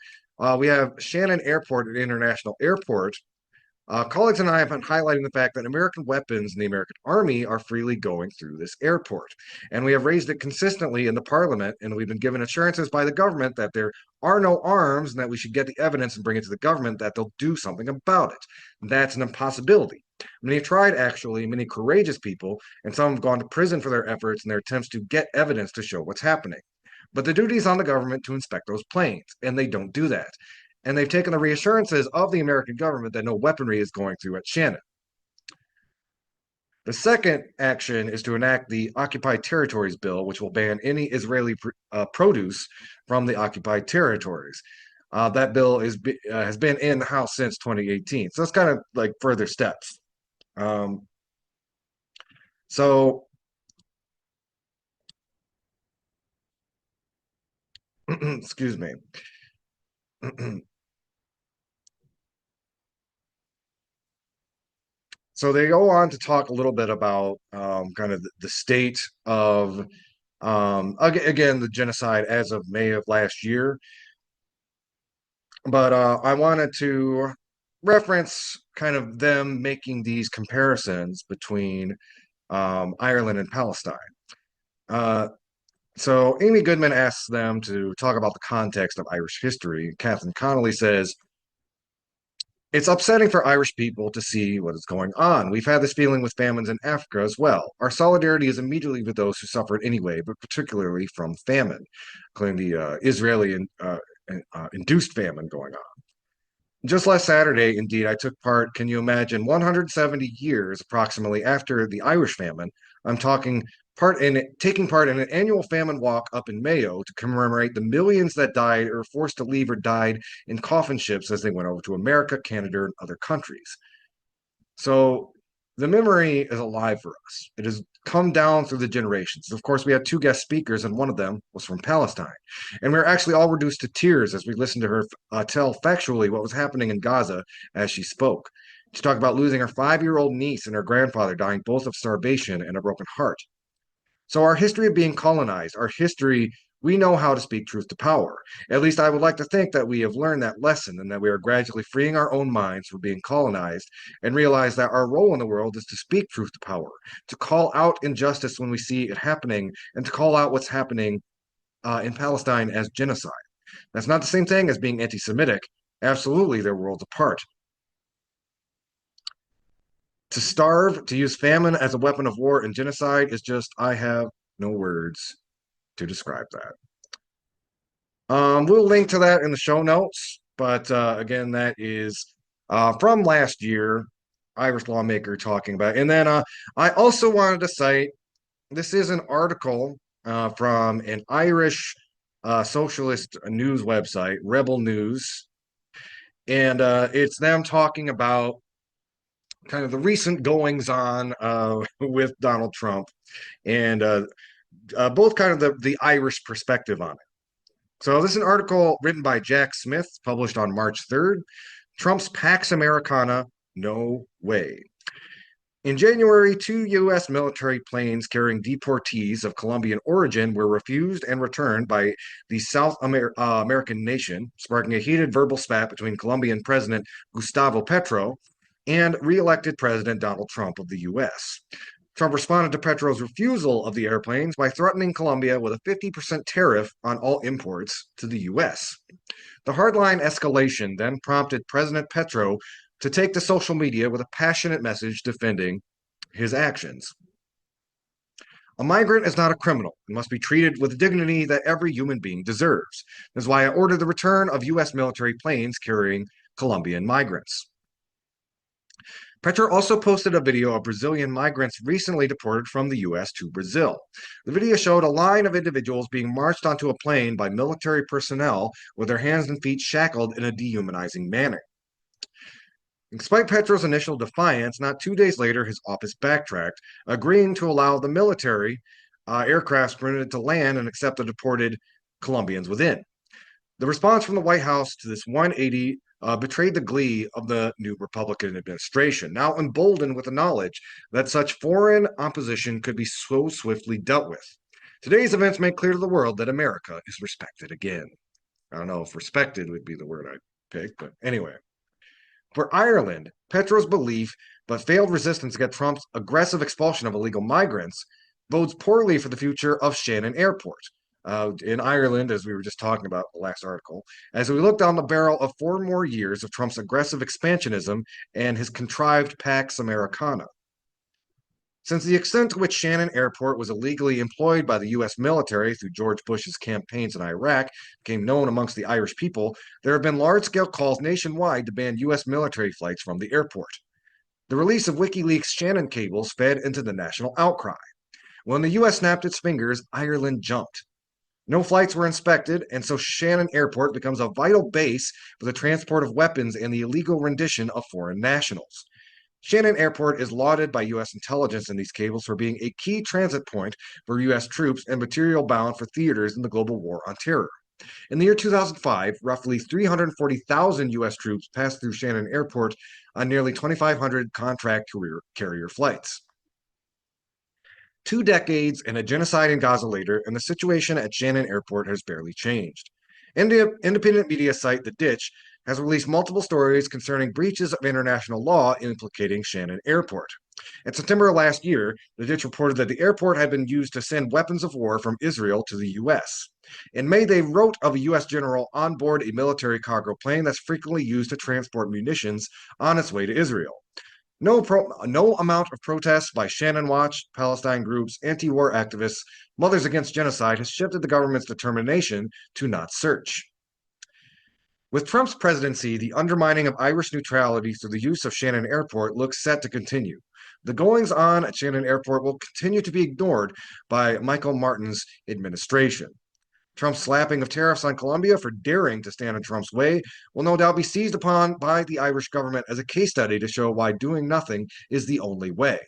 we have Shannon Airport, an international airport. Colleagues and I have been highlighting the fact that American weapons in the American Army are freely going through this airport. And we have raised it consistently in the parliament, and we've been given assurances by the government that there are no arms and that we should get the evidence and bring it to the government that they'll do something about it. That's an impossibility. Many have tried, actually, many courageous people, and some have gone to prison for their efforts and their attempts to get evidence to show what's happening. But the duty is on the government to inspect those planes, and they don't do that. And they've taken the reassurances of the American government that no weaponry is going through at Shannon. The second action is to enact the Occupied Territories Bill, which will ban any Israeli produce from the occupied territories. That bill has been in the House since 2018. So it's kind of like further steps. So, excuse me. So they go on to talk a little bit about kind of the state of again the genocide as of May of last year. But I wanted to reference kind of them making these comparisons between Ireland and Palestine. Uh, so Amy Goodman asks them to talk about the context of Irish history. Catherine Connolly says, it's upsetting for Irish people to see what is going on. We've had this feeling with famines in Africa as well. Our solidarity is immediately with those who suffered anyway, but particularly from famine, including the Israeli induced famine going on. Just last Saturday, indeed, I took part, can you imagine, 170 years approximately after the Irish famine. I'm taking part in an annual famine walk up in Mayo to commemorate the millions that died or were forced to leave or died in coffin ships as they went over to America, Canada, and other countries. So the memory is alive for us. It has come down through the generations. Of course, we had two guest speakers, and one of them was from Palestine. And we were actually all reduced to tears as we listened to her tell factually what was happening in Gaza as she spoke. She talked about losing her 5-year-old niece and her grandfather dying both of starvation and a broken heart. So, our history of being colonized, our history, we know how to speak truth to power. At least I would like to think that we have learned that lesson and that we are gradually freeing our own minds from being colonized and realize that our role in the world is to speak truth to power, to call out injustice when we see it happening, and to call out what's happening in Palestine as genocide. That's not the same thing as being anti Semitic. Absolutely, they're worlds apart. To starve, to use famine as a weapon of war and genocide is just, I have no words to describe that. We'll link to that in the show notes, but again, that is from last year, Irish lawmaker talking about. And then I also wanted to cite this is an article from an Irish socialist news website, Rebel News, and it's them talking about kind of the recent goings on with Donald Trump and both kind of the Irish perspective on it. So this is an article written by Jack Smith, published on March 3rd. Trump's Pax Americana, no way. In January, two U.S. military planes carrying deportees of Colombian origin were refused and returned by the American nation, sparking a heated verbal spat between Colombian President Gustavo Petro and re-elected President Donald Trump of the U.S. Trump responded to Petro's refusal of the airplanes by threatening Colombia with a 50% tariff on all imports to the U.S. The hardline escalation then prompted President Petro to take to social media with a passionate message defending his actions. A migrant is not a criminal and must be treated with the dignity that every human being deserves. This is why I ordered the return of U.S. military planes carrying Colombian migrants. Petro also posted a video of Brazilian migrants recently deported from the U.S. to Brazil. The video showed a line of individuals being marched onto a plane by military personnel with their hands and feet shackled in a dehumanizing manner. Despite Petro's initial defiance, not 2 days later, his office backtracked, agreeing to allow the military aircraft permitted to land and accept the deported Colombians within. The response from the White House to this 180 betrayed the glee of the new Republican administration, now emboldened with the knowledge that such foreign opposition could be so swiftly dealt with. Today's events make clear to the world that America is respected again. I don't know if respected would be the word I'd pick, but anyway. For Ireland, Petro's belief but failed resistance against Trump's aggressive expulsion of illegal migrants bodes poorly for the future of Shannon Airport. In Ireland, as we were just talking about in the last article, as we look down the barrel of 4 more years of Trump's aggressive expansionism and his contrived Pax Americana. Since the extent to which Shannon Airport was illegally employed by the U.S. military through George Bush's campaigns in Iraq became known amongst the Irish people, there have been large-scale calls nationwide to ban U.S. military flights from the airport. The release of WikiLeaks' Shannon cables fed into the national outcry. When the U.S. snapped its fingers, Ireland jumped. No flights were inspected, and so Shannon Airport becomes a vital base for the transport of weapons and the illegal rendition of foreign nationals. Shannon Airport is lauded by U.S. intelligence in these cables for being a key transit point for U.S. troops and material bound for theaters in the global war on terror. In the year 2005, roughly 340,000 U.S. troops passed through Shannon Airport on nearly 2,500 contract carrier flights. 2 decades and a genocide in Gaza later, and the situation at Shannon Airport has barely changed. Independent media site The Ditch has released multiple stories concerning breaches of international law implicating Shannon Airport. In September of last year, The Ditch reported that the airport had been used to send weapons of war from Israel to the U.S. In May, they wrote of a U.S. general on board a military cargo plane that's frequently used to transport munitions on its way to Israel. No amount of protests by Shannon Watch, Palestine groups, anti-war activists, Mothers Against Genocide has shifted the government's determination to not search. With Trump's presidency, the undermining of Irish neutrality through the use of Shannon Airport looks set to continue. The goings-on at Shannon Airport will continue to be ignored by Michael Martin's administration. Trump's slapping of tariffs on Colombia for daring to stand in Trump's way will no doubt be seized upon by the Irish government as a case study to show why doing nothing is the only way.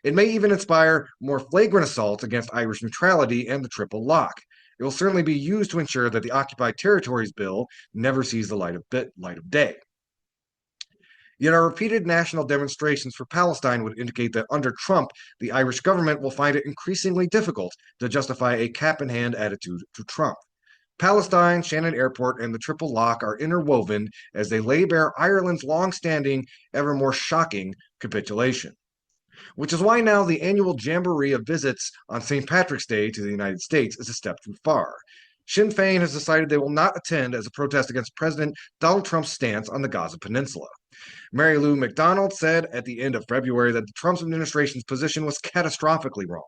It may even inspire more flagrant assaults against Irish neutrality and the triple lock. It will certainly be used to ensure that the Occupied Territories Bill never sees the light of day. Yet our repeated national demonstrations for Palestine would indicate that under Trump, the Irish government will find it increasingly difficult to justify a cap-in-hand attitude to Trump. Palestine, Shannon Airport, and the Triple Lock are interwoven as they lay bare Ireland's long-standing, ever more shocking capitulation. Which is why now the annual jamboree of visits on St. Patrick's Day to the United States is a step too far. Sinn Féin has decided they will not attend as a protest against President Donald Trump's stance on the Gaza Peninsula. Mary Lou McDonald said at the end of February that the Trump administration's position was catastrophically wrong.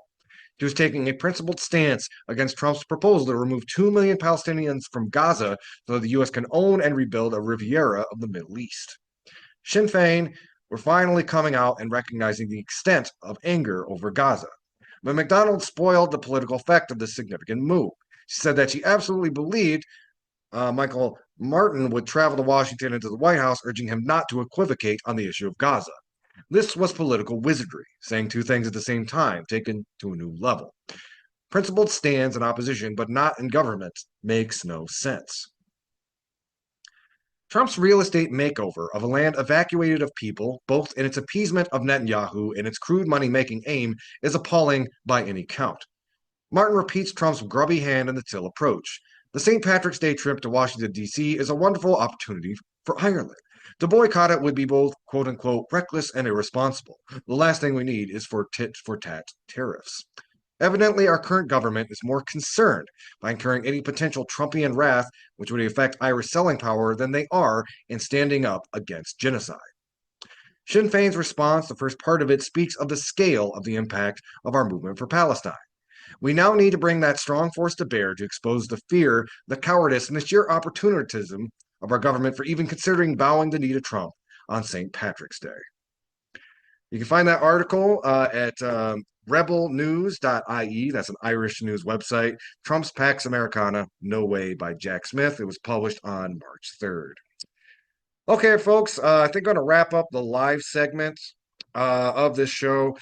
He was taking a principled stance against Trump's proposal to remove 2 million Palestinians from Gaza so that the U.S. can own and rebuild a Riviera of the Middle East. Sinn Féin were finally coming out and recognizing the extent of anger over Gaza. But McDonald spoiled the political effect of this significant move. She said that she absolutely believed Michael Martin would travel to Washington and to the White House, urging him not to equivocate on the issue of Gaza. This was political wizardry, saying 2 things at the same time, taken to a new level. Principled stands in opposition, but not in government, makes no sense. Trump's real estate makeover of a land evacuated of people, both in its appeasement of Netanyahu and its crude money making aim, is appalling by any count. Martin repeats Trump's grubby hand in the till approach. The St. Patrick's Day trip to Washington, D.C. is a wonderful opportunity for Ireland. To boycott it would be both quote unquote reckless and irresponsible. The last thing we need is for tit for tat tariffs. Evidently, our current government is more concerned by incurring any potential Trumpian wrath, which would affect Irish selling power, than they are in standing up against genocide. Sinn Féin's response, the first part of it, speaks of the scale of the impact of our movement for Palestine. We now need to bring that strong force to bear to expose the fear, the cowardice, and the sheer opportunism of our government for even considering bowing the knee to Trump on St. Patrick's Day. You can find that article at rebelnews.ie. That's an Irish news website. Trump's Pax Americana, No Way by Jack Smith. It was published on March 3rd. Okay, folks, I think I'm going to wrap up the live segment of this show.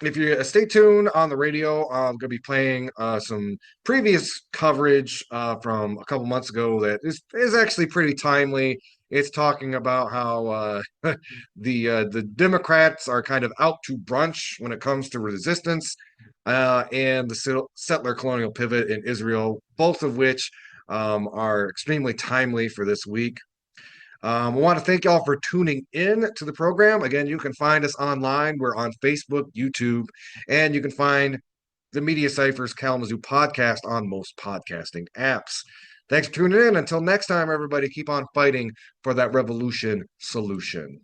If you stay tuned on the radio, I'm going to be playing some previous coverage from a couple months ago that is actually pretty timely. It's talking about how the Democrats are kind of out to brunch when it comes to resistance and the settler colonial pivot in Israel, both of which are extremely timely for this week. I want to thank y'all for tuning in to the program. Again, you can find us online. We're on Facebook, YouTube, and you can find the Media Cyphers Kalamazoo podcast on most podcasting apps. Thanks for tuning in. Until next time, everybody, keep on fighting for that revolution solution.